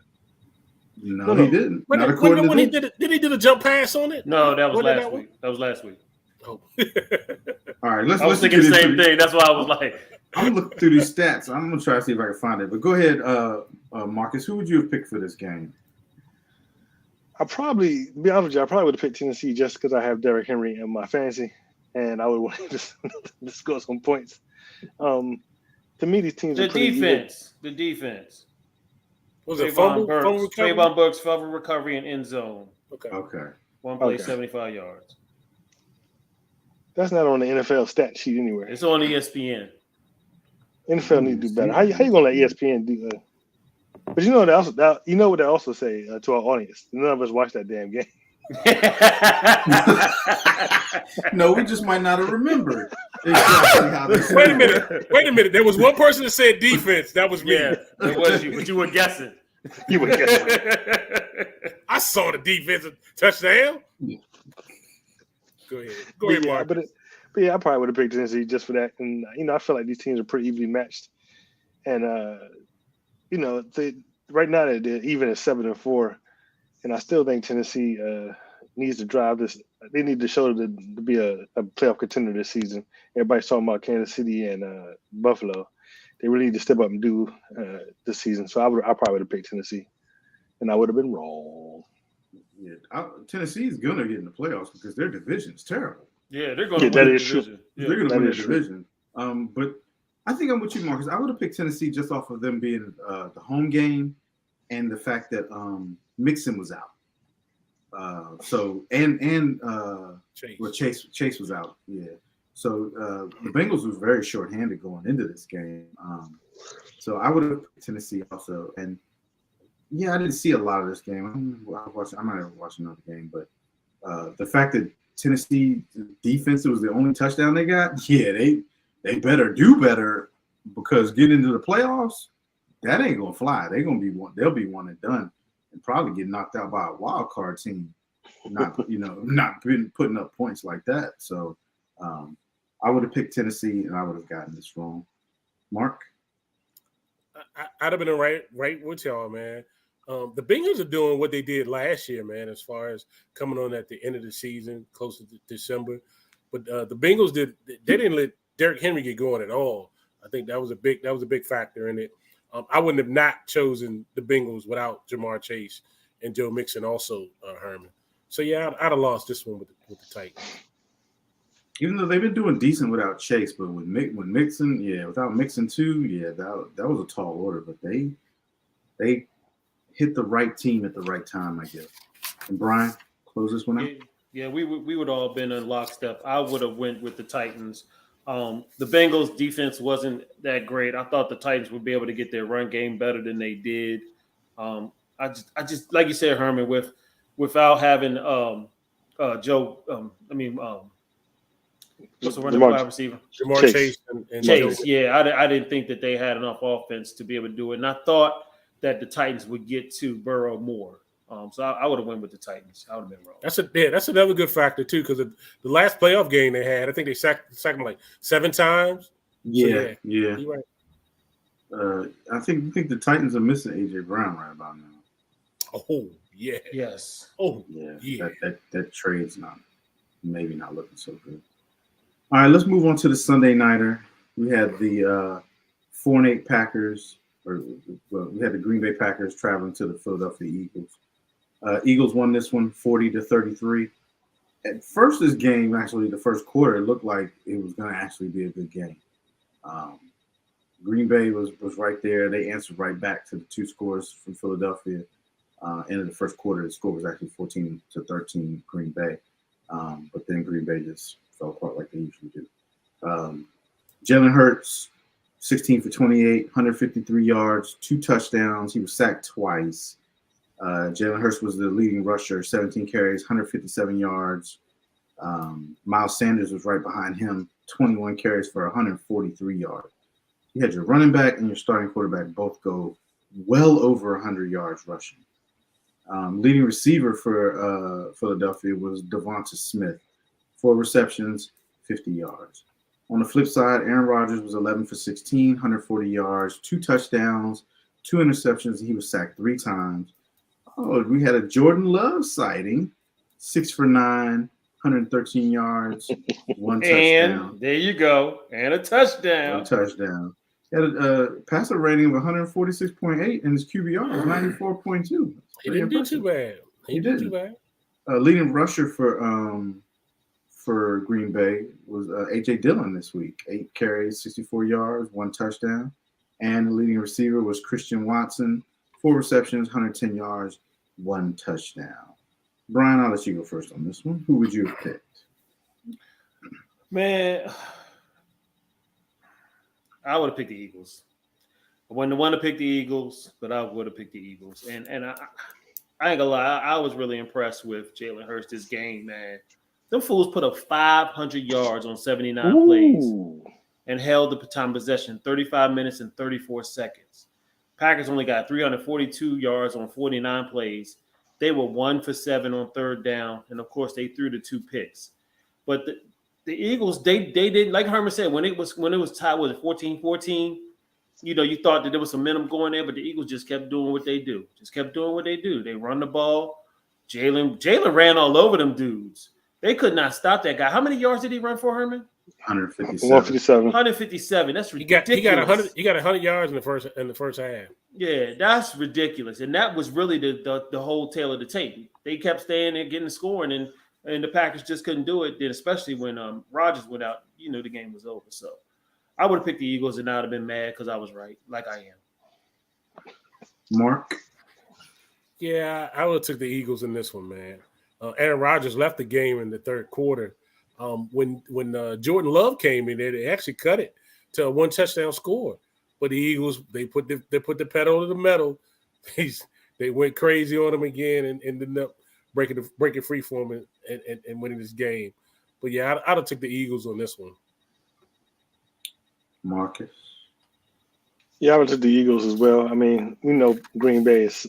No, No. he didn't. When, Not when, according when to he this. did he do the jump pass on it? No, that was When did last that week. That was last week. Oh. All right, let's I was get thinking the into same thing. That's why I was like, I'm looking through these stats. I'm gonna try to see if I can find it. But go ahead, Marcus. Who would you have picked for this game? To be honest with you, I probably would have picked Tennessee just because I have Derrick Henry in my fantasy, and I would want to score some points. To me, these teams the are pretty defense. The defense. Was it Trayvon fumble Burks. recovery? Trayvon Burks, fumble recovery and end zone. Okay. Okay. One play, Okay. 75 yards. That's not on the NFL stat sheet anywhere. It's on ESPN. NFL need to do better. How you gonna let ESPN do that? But you know what they also say to our audience. None of us watch that damn game. No, we just might not have remembered exactly how they Wait a minute. There was one person that said defense. That was me. Yeah, it was you, but you were guessing. You would guess. I saw the defensive touchdown. Go ahead, Mark. But I probably would have picked Tennessee just for that. And I feel like these teams are pretty evenly matched. And right now they're even at 7-4, and I still think Tennessee needs to drive this. They need to show to be a playoff contender this season. Everybody's talking about Kansas City and Buffalo. They really need to step up and do this season. So I probably would have picked Tennessee, and I would have been wrong. Yeah, Tennessee's gonna get in the playoffs because their division's terrible. Yeah, they're going to that win is the true. division. They're Yeah. gonna that win the is true. division. But I think I'm with you, Marcus. I would have picked Tennessee just off of them being the home game and the fact that Mixon was out. Chase was out. Yeah. So the Bengals was very shorthanded going into this game. So I would have picked Tennessee also. And yeah, I didn't see a lot of this game. I might have watched another game, but the fact that Tennessee defense was the only touchdown they got, yeah, they better do better because getting into the playoffs, that ain't gonna fly. They'll be one and done, and probably get knocked out by a wild card team. Not putting up points like that. So I would have picked Tennessee, and I would have gotten this wrong. Mark, I'd have been right with y'all, man. The Bengals are doing what they did last year, man, as far as coming on at the end of the season, close to December. But the Bengals they didn't let Derrick Henry get going at all. I think that was a big factor in it. I wouldn't have not chosen the Bengals without Jamar Chase and Joe Mixon, also Herman. So yeah, I'd have lost this one with the Titans. even though they've been doing decent without Chase, but with Mixon, yeah, without Mixon too, yeah, that was a tall order. But they hit the right team at the right time, I guess. And Brian, close this one out. Yeah, we would all been in lockstep. I would have went with the Titans. The Bengals defense wasn't that great. I thought the Titans would be able to get their run game better than they did. I just like you said, Herman, without having Joe. What's the running wide receiver? Jamar Chase and Chase. Joe. Yeah, I didn't think that they had enough offense to be able to do it, and I thought that the Titans would get to Burrow more. So I would have went with the Titans. I would have been wrong. That's another good factor too, because the last playoff game they had, I think they sacked him like 7 times. Yeah. You're right. I think the Titans are missing AJ Brown right about now. Oh yeah. Yes. Oh yeah. That trade's maybe not looking so good. All right, let's move on to the Sunday nighter. We had the 4-8 Packers, we had the Green Bay Packers traveling to the Philadelphia Eagles. Eagles won this one 40-33. At first, this game, actually, the first quarter, it looked like it was going to actually be a good game. Green Bay was right there. They answered right back to the 2 scores from Philadelphia. End of the first quarter, the score was actually 14-13 Green Bay. But then Green Bay just fell apart like they usually do. Jalen Hurts, 16 for 28, 153 yards, 2 touchdowns. He was sacked twice. Jalen Hurts was the leading rusher, 17 carries, 157 yards. Miles Sanders was right behind him, 21 carries for 143 yards. You had your running back and your starting quarterback both go well over 100 yards rushing. Leading receiver for Philadelphia was Devonta Smith, 4 receptions, 50 yards. On the flip side, Aaron Rodgers was 11 for 16, 140 yards, 2 touchdowns, 2 interceptions, and he was sacked 3 times. Oh, we had a Jordan Love sighting, 6 for 9, 113 yards, 1 touchdown. And there you go, and a touchdown. 1 touchdown. He had a passer rating of 146.8, and his QBR was 94.2. He didn't do too bad. He didn't do too bad. Leading rusher for Green Bay was A.J. Dillon this week. 8 carries, 64 yards, 1 touchdown. And the leading receiver was Christian Watson, 4 receptions, 110 yards, 1 touchdown. Brian, I'll let you go first on this one. Who would you have picked? Man, I would have picked the Eagles. I wouldn't want to pick the Eagles, but I would have picked the Eagles. And I ain't gonna lie, I was really impressed with Jalen Hurts this game, man. Them fools put up 500 yards on 79 plays and held the time possession 35 minutes and 34 seconds. Packers only got 342 yards on 49 plays. They were 1 for 7 on 3rd down, and of course they threw the 2 picks. But the Eagles, they didn't, like Herman said, when it was tied, was it 14-14? You know, you thought that there was some momentum going there, but the Eagles just kept doing what they do. They run the ball. Jalen ran all over them dudes. They could not stop that guy. How many yards did he run for, Herman? 157. 157. That's ridiculous. He got 100. He got 100 yards in the first half. Yeah, that's ridiculous. And that was really the whole tale of the tape. They kept staying there, getting the scoring, and the Packers just couldn't do it. Then, especially when Rodgers went out, you know, the game was over. So I would have picked the Eagles, and I would have been mad because I was right, like I am. Mark? Yeah, I would have took the Eagles in this one, man. Aaron Rodgers left the game in the 3rd quarter. When Jordan Love came in there, they actually cut it to a 1 touchdown score. But the Eagles, they put the pedal to the metal. They went crazy on him again and ended up breaking free for him and winning this game. But yeah, I'd have took the Eagles on this one. Marcus? Yeah, I would took the Eagles as well. I mean, we know Green Bay is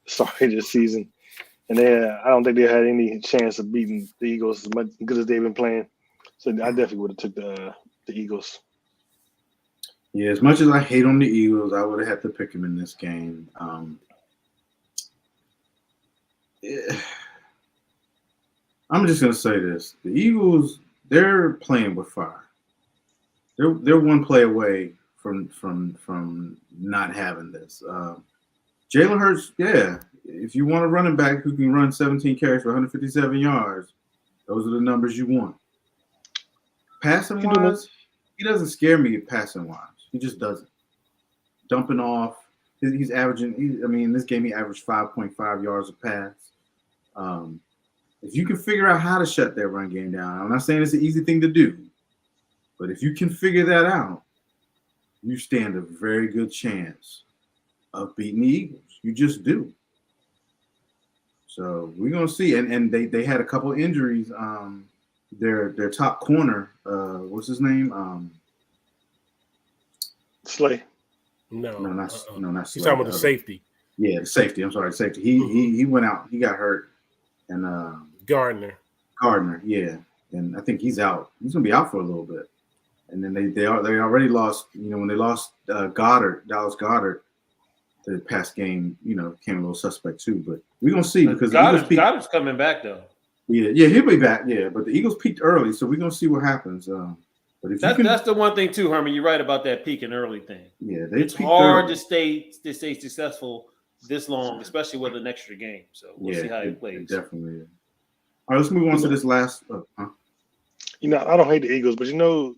sorry this season. And I don't think they had any chance of beating the Eagles as good as they've been playing. So I definitely would have took the Eagles. Yeah, as much as I hate on the Eagles, I would have had to pick them in this game. I'm just going to say this. The Eagles, they're playing with fire. They're 1 play away from not having this. Jalen Hurts, yeah. If you want a running back who can run 17 carries for 157 yards, those are the numbers you want. Passing wise, he doesn't scare me passing wise. He just doesn't. Dumping off, he's averaging. In this game he averaged 5.5 yards a pass. If you can figure out how to shut that run game down, I'm not saying it's an easy thing to do, but if you can figure that out, you stand a very good chance of beating the Eagles. You just do. So we're gonna see. And they had a couple injuries. Their top corner, what's his name? Slay. No, not he's Slay, talking about the safety. Yeah, the safety. I'm sorry, safety. He went out. He got hurt. And Gardner, yeah, and I think he's out. He's gonna be out for a little bit. And then they already lost. When they lost Dallas Goedert, the past game, came a little suspect too. But we're gonna see because Goddard's coming back though. Yeah, he'll be back. Yeah, but the Eagles peaked early, so we're gonna see what happens. But that's the one thing too, Herman. You're right about that peaking early thing. Yeah, it's hard to stay successful this long, especially with an extra game. So we'll see how it plays. Definitely. Is. All right, let's move on to this last. I don't hate the Eagles, but listen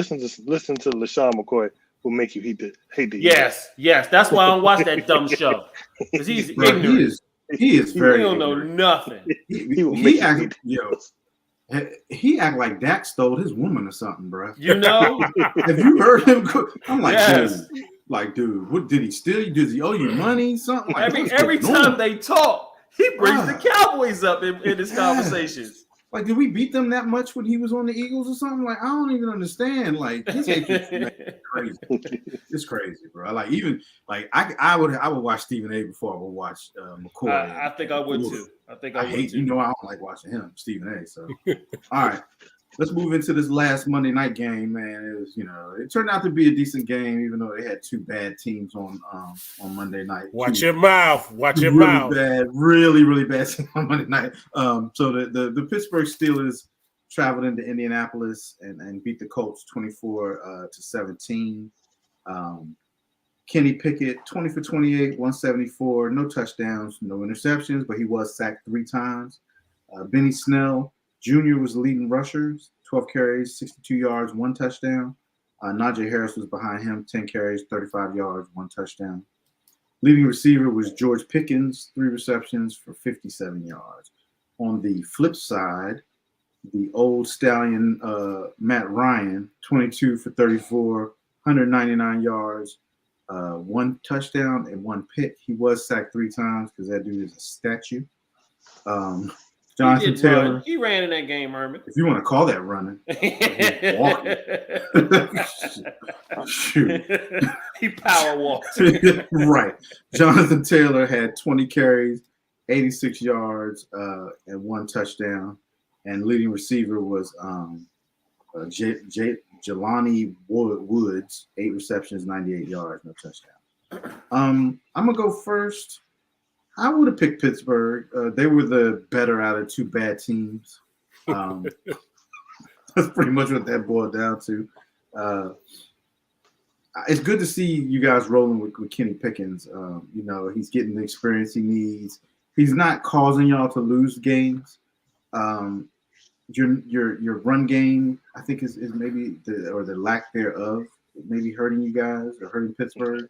to LaShawn McCoy will make you hate the Eagles. Yes. That's why I don't watch that dumb show because he's ignorant. He is very. He don't know nothing. He act like Dak stole his woman or something, bro. You know? Have you heard him? I'm like, dude, what did he steal? Does he owe you money? Something like every time they talk, he brings the Cowboys up in his conversations. Like, did we beat them that much when he was on the Eagles or something? Like, I don't even understand. Like, his crazy. It's crazy, bro. Like, even like I would watch Stephen A. before I would watch McCoy. I think I would too. I hate. I don't like watching him, Stephen A. So, all right, let's move into this last Monday night game, man. It turned out to be a decent game, even though they had two bad teams on Monday night. Watch your mouth. Watch your mouth. Really, really bad team on Monday night. So the Pittsburgh Steelers traveled into Indianapolis and beat the Colts 24-17. Kenny Pickett, 20 for 28, 174, no touchdowns, no interceptions, but he was sacked 3 times. Benny Snell Jr. was leading rushers, 12 carries, 62 yards, 1 touchdown. Najee Harris was behind him, 10 carries, 35 yards, 1 touchdown. Leading receiver was George Pickens, 3 receptions for 57 yards. On the flip side, the old stallion Matt Ryan, 22 for 34, 199 yards, 1 touchdown and 1 pick. He was sacked 3 times because that dude is a statue. Jonathan Taylor. He ran in that game, Herman. If you want to call that running, Shoot. He power walked. Right. Jonathan Taylor had 20 carries, 86 yards, and 1 touchdown. And leading receiver was Jelani Woods, 8 receptions, 98 yards, no touchdown. I'm gonna go first. I would have picked Pittsburgh. They were the better out of 2 bad teams. That's pretty much what that boiled down to. It's good to see you guys rolling with Kenny Pickens. He's getting the experience he needs. He's not causing y'all to lose games. Your run game, I think, is maybe the lack thereof, maybe hurting you guys or hurting Pittsburgh.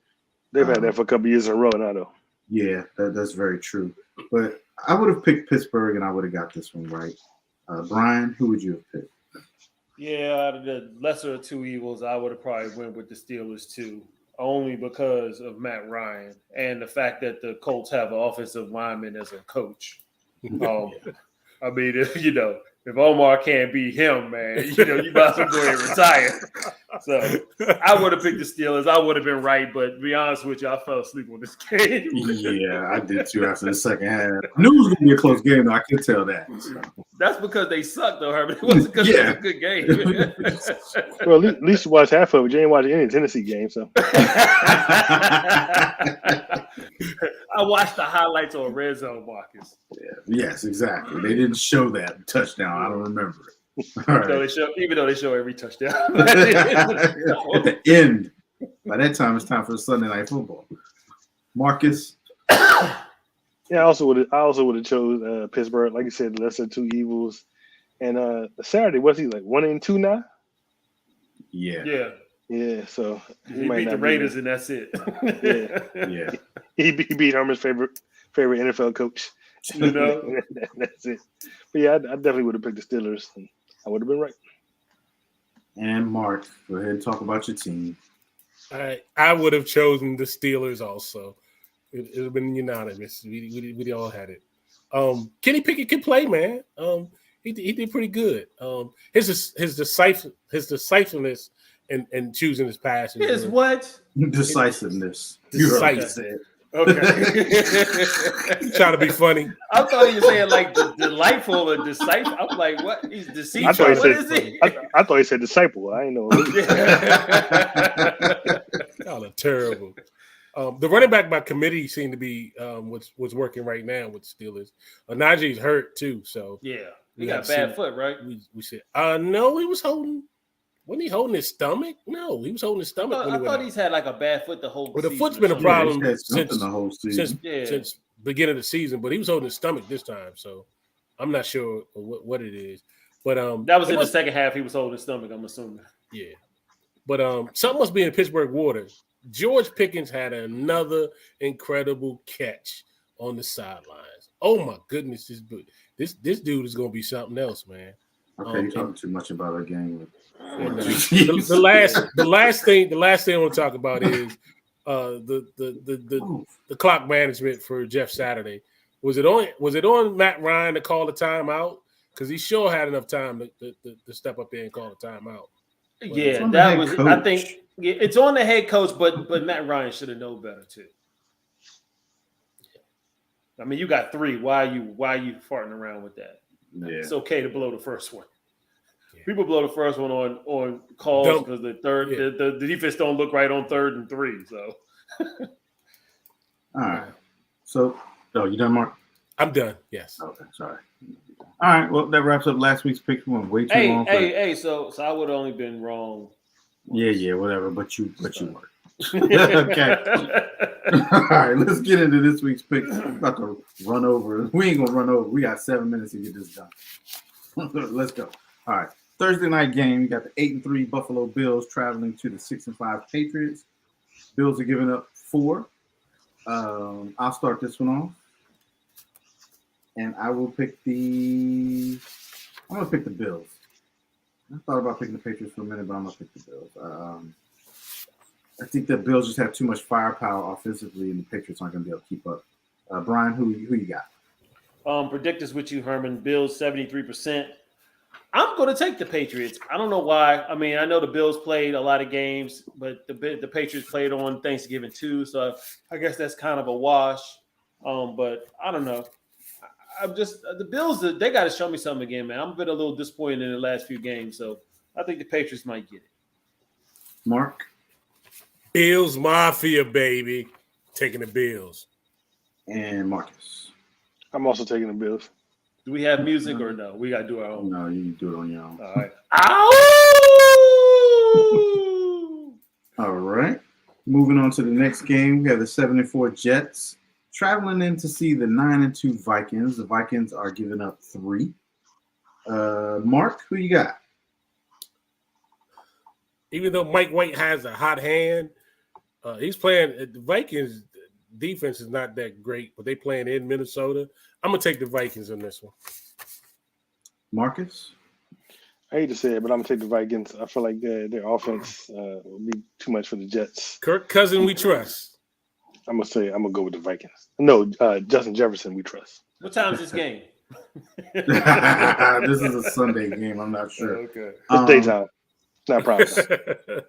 They've had that for a couple years in a row now, though. Yeah, that's very true. But I would have picked Pittsburgh, and I would have got this one right. Brian, who would you have picked? Yeah, out of the lesser of 2 evils, I would have probably went with the Steelers too, only because of Matt Ryan and the fact that the Colts have an offensive lineman as a coach. I mean, if Omar can't beat him, man, you might as well go ahead and retire. So I would have picked the Steelers. I would have been right, but to be honest with you, I fell asleep on this game. Yeah, I did too after the second half. I knew it was going to be a close game, though. I could tell that. So. That's because they sucked, though, Herbert. It wasn't because it was a good game. Well, at least you watched half of it. You ain't watched any Tennessee game, so. I watched the highlights on Red Zone, Marcus. Yeah. Yes, exactly. They didn't show that touchdown. I don't remember it. All right. Even though they show every touchdown. At the end. By that time, it's time for the Sunday Night Football. Marcus? Yeah, I also would have chose Pittsburgh. Like you said, the lesser 2 evils. And Saturday, what's he like, 1-2 now? Yeah. Yeah, so he beat the Raiders, and that's it. Yeah. He beat Herman's favorite NFL coach. You know? That's it. But yeah, I definitely would have picked the Steelers, and I would have been right. And Mark, go ahead and talk about your team. I would have chosen the Steelers also. It would have been unanimous. We all had it. Kenny Pickett can play, man. He did pretty good. His decisiveness and choosing his passes. His what? Decisiveness. Decisive. Okay. Trying to be funny. I thought you were saying like delightful or decisive. I'm like, what? He's deceitful. I What is he? thought he said disciple. I ain't know. Y'all are terrible. The running back by committee seemed to be what's working right now with the Steelers. Najee's hurt too, so Yeah. He got a bad foot, right? We said, no, he was holding. Wasn't he holding his stomach? No, he was holding his stomach. I thought he's had like a bad foot the whole But the season. foot's been a problem since since beginning of the season. But he was holding his stomach this time, so I'm not sure what it is. But that was in the second half. He was holding his stomach. I'm assuming. Yeah, but something must be in Pittsburgh water. George Pickens had another incredible catch on the sidelines. Oh my goodness, this dude is gonna be something else, man. Okay, you're talking too much about our game. The last thing I want to talk about is the clock management for Jeff Saturday. Was it on Matt Ryan to call the timeout? Because he sure had enough time to step up there and call a timeout. Yeah, that was. Coach. I think it's on the head coach, but Matt Ryan should have known better too. I mean, you got 3. Why are you farting around with that? Yeah. It's okay to blow the first one. Yeah. People blow the first one on calls because the third the defense don't look right on 3rd and 3. So. All right. So, you done, Mark? I'm done. Yes. Okay. Sorry. All right. Well, that wraps up last week's pick. We went way too long. Hey. So I would have only been wrong. Yeah. Whatever. But you were. Okay. All right. Let's get into this week's pick. I'm about to run over. We ain't gonna run over. We got 7 minutes to get this done. Let's go. All right. Thursday night game. You got the 8-3 Buffalo Bills traveling to the 6-5 Patriots. Bills are giving up 4. I'll start this one off. And I will pick I'm going to pick the Bills. I thought about picking the Patriots for a minute, but I'm going to pick the Bills. I think the Bills just have too much firepower offensively, and the Patriots aren't going to be able to keep up. Brian, who you got? Predictors with you, Herman. Bills 73%. I'm going to take the Patriots. I don't know why. I mean, I know the Bills played a lot of games, but the Patriots played on Thanksgiving too, so I guess that's kind of a wash. But I don't know. I'm just the Bills. They got to show me something again, man. I'm been a little disappointed in the last few games, so I think the Patriots might get it. Mark, Bills Mafia, baby, taking the Bills. And Marcus, I'm also taking the Bills. Do we have music or no? We got to do our own. No, you do it on your own. All right. Ow! All right. Moving on to the next game, we have the 7-4 Jets traveling in to see the 9-2 Vikings. The Vikings are giving up 3. Mark, who you got? Even though Mike White has a hot hand, he's playing. The Vikings defense is not that great, but they playing in Minnesota. I'm gonna take the Vikings on this one. Marcus? I hate to say it, but I'm gonna take the Vikings. I feel like their offense will be too much for the Jets. Kirk Cousins, we trust. I'm gonna go with the Vikings. No, Justin Jefferson, we trust. What time is this game? This is a Sunday game. I'm not sure. Okay. It's daytime. It's not prime time.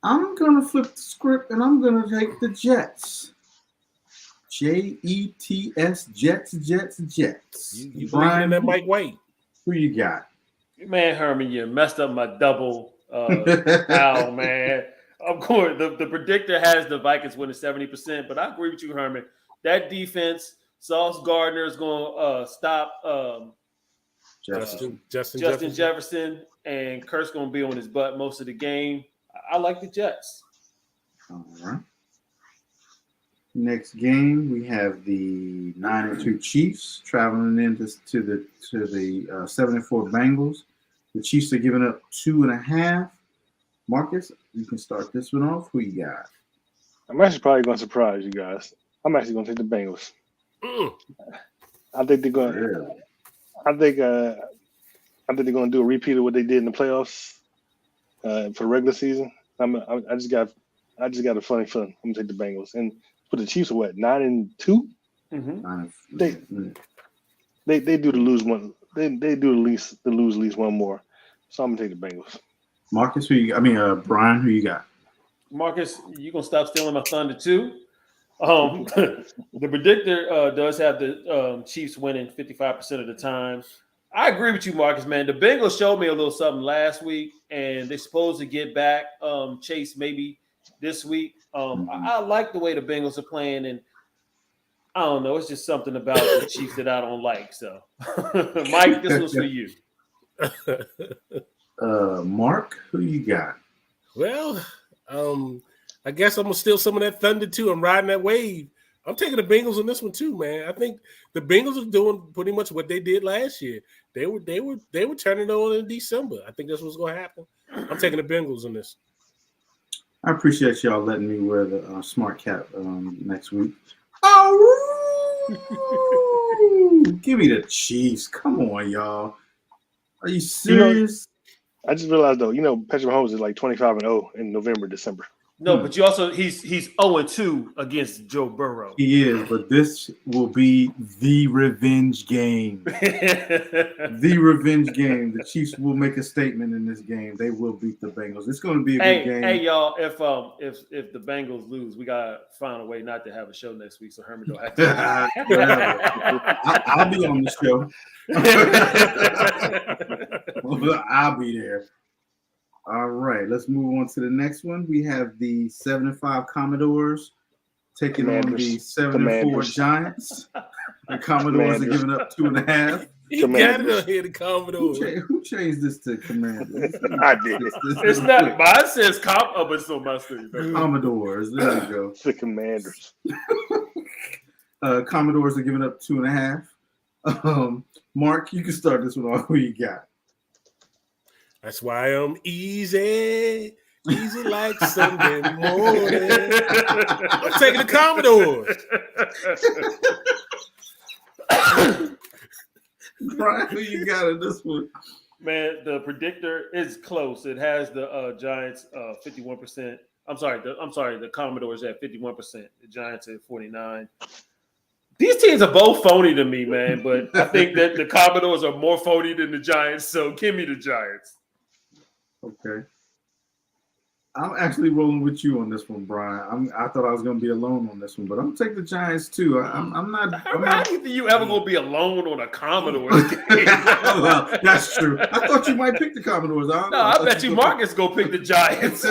I'm gonna flip the script and I'm gonna take the Jets. Jets, Jets. You Brian, in that Mike White? Who you got? Man, Herman, you messed up my double owl, man. I'm going. The predictor has the Vikings winning 70%, but I agree with you, Herman. That defense, Sauce Gardner is going to stop Justin Jefferson, and Kirk's going to be on his butt most of the game. I like the Jets. All right. Next game, we have the 9-2 Chiefs traveling into the 7-4 Bengals. The Chiefs are giving up 2.5. Marcus, you can start this one off. Who you got? I'm actually probably going to surprise you guys. I'm actually going to take the Bengals. I think they're going. Really? I think they're going to do a repeat of what they did in the playoffs for the regular season. I just got a funny feeling. I'm gonna take the Bengals and put the Chiefs are what 9-2. Mm-hmm. They do the lose one. They do lose at least one more. So I'm gonna take the Bengals. Marcus, Brian, who you got? Marcus, you gonna stop stealing my thunder too? The predictor does have the Chiefs winning 55% of the time. I agree with you, Marcus, man. The Bengals showed me a little something last week, and they're supposed to get back Chase maybe this week. I like the way the Bengals are playing, and I don't know. It's just something about the Chiefs that I don't like. So, Mike, this was for you. Mark, who you got? Well, I guess I'm gonna steal some of that thunder too. I'm riding that wave. I'm taking the Bengals on this one too, man. I think the Bengals are doing pretty much what they did last year. They were turning it on in December. I think that's what's going to happen. I'm taking the Bengals on this. I appreciate y'all letting me wear the smart cap next week. Oh, give me the Chiefs! Come on, y'all. Are you serious? I just realized though, Patrick Mahomes is like 25-0 in November, December. No, but you also he's 0-2 against Joe Burrow. He is, but this will be the revenge game. The revenge game. The Chiefs will make a statement in this game. They will beat the Bengals. It's going to be a good game. Hey, y'all! If the Bengals lose, we gotta find a way not to have a show next week, so Herman don't have to. I'll be on the show. I'll be there. All right, let's move on to the next one. We have the 7-5 Commodores taking on the 7-4 Giants. The Commodores are giving up 2.5. You got it on here, the Commodores. Who changed this to Commanders? I did. It's not. Mine says it's on my screen. Commodores. There you go. The Commanders. Commodores are giving up 2.5. Mark, you can start this one off. Who you got? That's why I'm easy like Sunday morning. I'm taking the Commodores. Brian, who you got in this one? Man, the predictor is close. It has the Giants 51%. The Commodores at 51%. The Giants at 49%. These teams are both phony to me, man. But I think that the Commodores are more phony than the Giants. So give me the Giants. Okay. I'm actually rolling with you on this one, Brian. I thought I was going to be alone on this one, but I'm taking the Giants too. I'm not. How do you think you ever going to be alone on a Commodores game? Well, that's true. I thought you might pick the Commodores. I bet you Marcus go pick the Giants.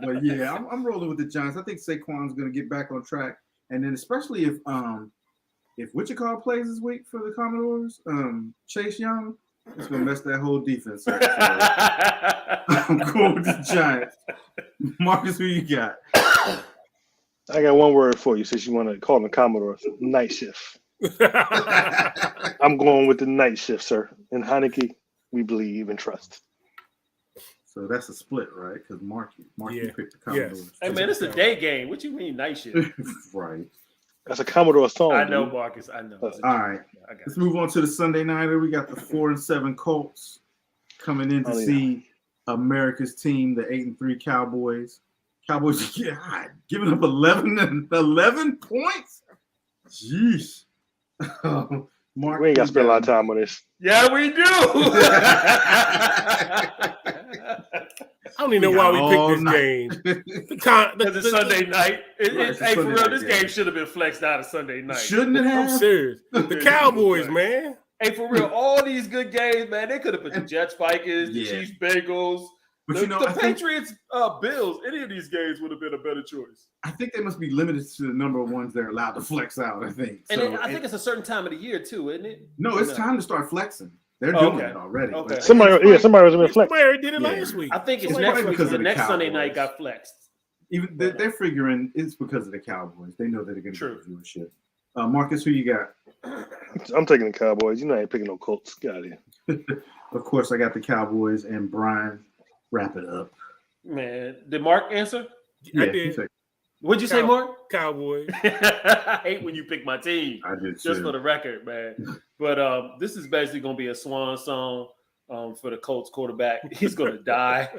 But yeah, I'm rolling with the Giants. I think Saquon's going to get back on track, and then especially if Wichita plays this week for the Commodores, Chase Young. It's going to mess that whole defense up. So I'm going with the Giants. Marcus, who you got? I got one word for you since you want to call them Commodores. Night shift. I'm going with the night shift, sir. In Heineke, we believe and trust. So that's a split, right? Because Mark, you picked the Commodores. Yes. Hey, man, it's a day game. What you mean night shift? Right. That's a Commodore song. I know, dude. Marcus. I know. All right. Let's move on to the Sunday nighter. We got the 4-7 Colts coming in to see America's team, the 8-3 Cowboys. Cowboys giving up 11 points. Jeez. Mark, we ain't got to spend a lot of time on this. Yeah, we do. I don't even know why we picked this game. Because it's Sunday night. Hey, for real, this game should have been flexed out of Sunday night. Shouldn't it have? I'm serious. The Cowboys, man. Hey, for real, all these good games, man, they could have put the Jets, Vikings, the Chiefs, Bengals, the Patriots, Bills. Any of these games would have been a better choice. I think they must be limited to the number of ones they're allowed to flex out, I think. And I think it's a certain time of the year, too, isn't it? No, it's time to start flexing. They're doing it already. Okay. Somebody was going to flex. Somebody did it last week. I think it's next week because the next Sunday night got flexed. Even they're figuring it's because of the Cowboys. They know that they're going to get viewership. Marcus, who you got? I'm taking the Cowboys. I ain't picking no Colts. Get out of here. Of course, I got the Cowboys, and Brian, wrap it up. Man, did Mark answer? I did. What'd you say, Mark? Cowboys. I hate when you pick my team. I did Just too. for the record, man. But this is basically going to be a swan song for the Colts quarterback. He's going to die.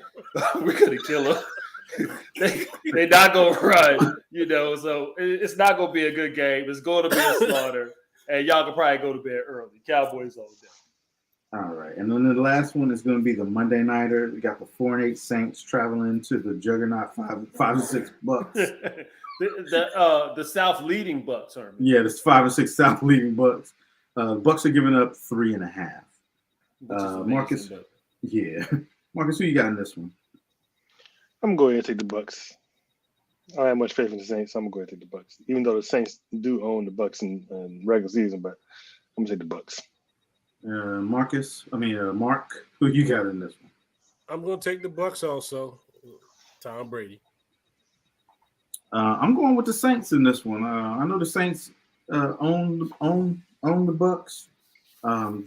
We're going to kill him. They're not going to run, so it's not going to be a good game. It's going to be a slaughter. And y'all can probably go to bed early. Cowboys all day. All right. And then the last one is going to be the Monday Nighter. We got the 4-8 Saints traveling to the juggernaut 5-6 Bucks. the South leading Bucks, Herman. Yeah, the 5-6 South leading Bucks. Bucks are giving up 3.5. Marcus. But... Yeah. Marcus, who you got in this one? I'm going to take the Bucks. I don't have much faith in the Saints, so I'm going to take the Bucks. Even though the Saints do own the Bucks in regular season, but I'm going to take the Bucks. Mark, who you got in this one? I'm going to take the Bucks also. Tom Brady. I'm going with the Saints in this one. I know the Saints own the Bucks.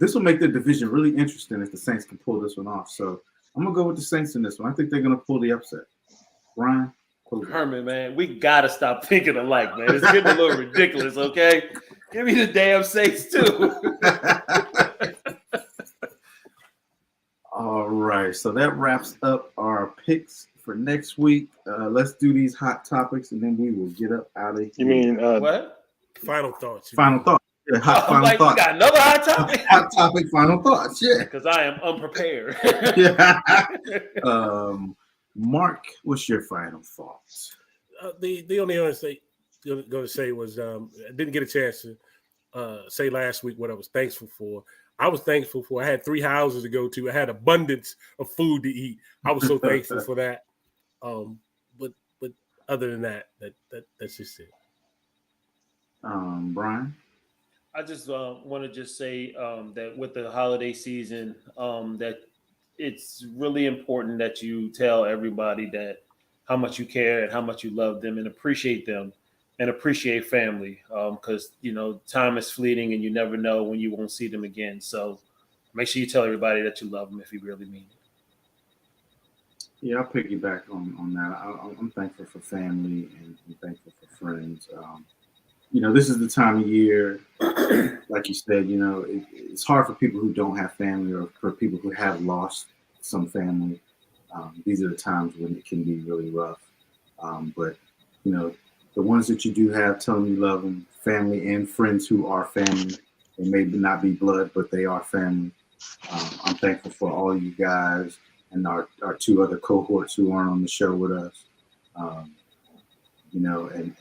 This will make the division really interesting if the Saints can pull this one off. So I'm going to go with the Saints in this one. I think they're going to pull the upset. Ryan? Herman, man, we got to stop thinking alike, man. It's getting a little ridiculous, okay? Give me the damn Saints, too. All right, so that wraps up our picks for next week. Let's do these hot topics, and then we will get up out of here. You mean what? Final thoughts. Final thoughts. Yeah, final thoughts. thoughts. We got another hot topic? Hot topic, final thoughts, yeah. Because I am unprepared. Yeah. Mark, what's your final thoughts? The only other thing I'm going to say was I didn't get a chance to say last week what I was thankful for. I was thankful for I had 3 houses to go to. I had abundance of food to eat. I was so thankful for that. But other than that's just it. Brian? I just want to just say that with the holiday season, that it's really important that you tell everybody that how much you care and how much you love them and appreciate them and appreciate family. Because, time is fleeting and you never know when you won't see them again. So make sure you tell everybody that you love them if you really mean it. Yeah, I'll piggyback on that. I'm thankful for family and I'm thankful for friends. This is the time of year, like you said, it's hard for people who don't have family or for people who have lost some family. These are the times when it can be really rough. But the ones that you do have, tell them you love them, family and friends who are family. They may not be blood, but they are family. I'm thankful for all you guys and our 2 other cohorts who aren't on the show with us.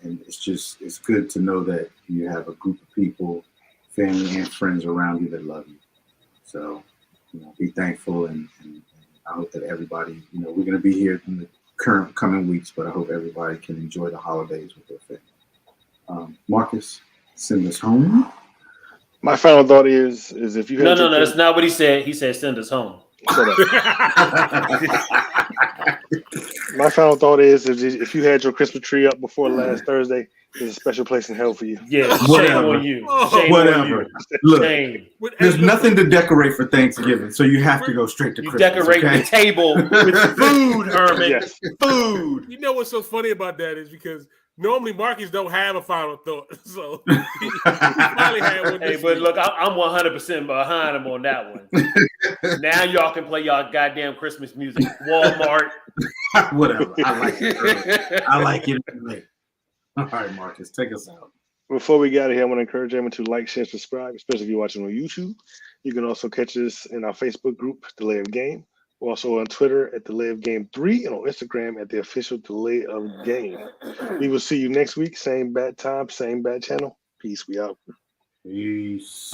And it's good to know that you have a group of people, family and friends around you that love you. So, be thankful and I hope that everybody, we're going to be here in the coming weeks, but I hope everybody can enjoy the holidays with their family. Marcus, send us home. My final thought is if you no, that's not what he said. He said send us home. My final thought is if you had your Christmas tree up before last Thursday, there's a special place in hell for you. Yeah, shame on you. Whatever. On you. Look, shame. There's nothing to decorate for Thanksgiving, so you have to go straight to Christmas. Decorate the table with food, Herman. Yes. Food. You know what's so funny about that is because normally Marcus don't have a final thought, so he finally had one. Hey, but look, I'm 100% behind him on that one. Now y'all can play y'all goddamn Christmas music. Walmart. Whatever. I like it. I like it. All right, Marcus, take us out. Before we get out of here, I want to encourage everyone to like, share, subscribe, especially if you're watching on YouTube. You can also catch us in our Facebook group, Delay of Game. We're also on Twitter at Delay of Game 3 and on Instagram at the official Delay of Game. We will see you next week. Same bad time, same bad channel. Peace. We out. Peace.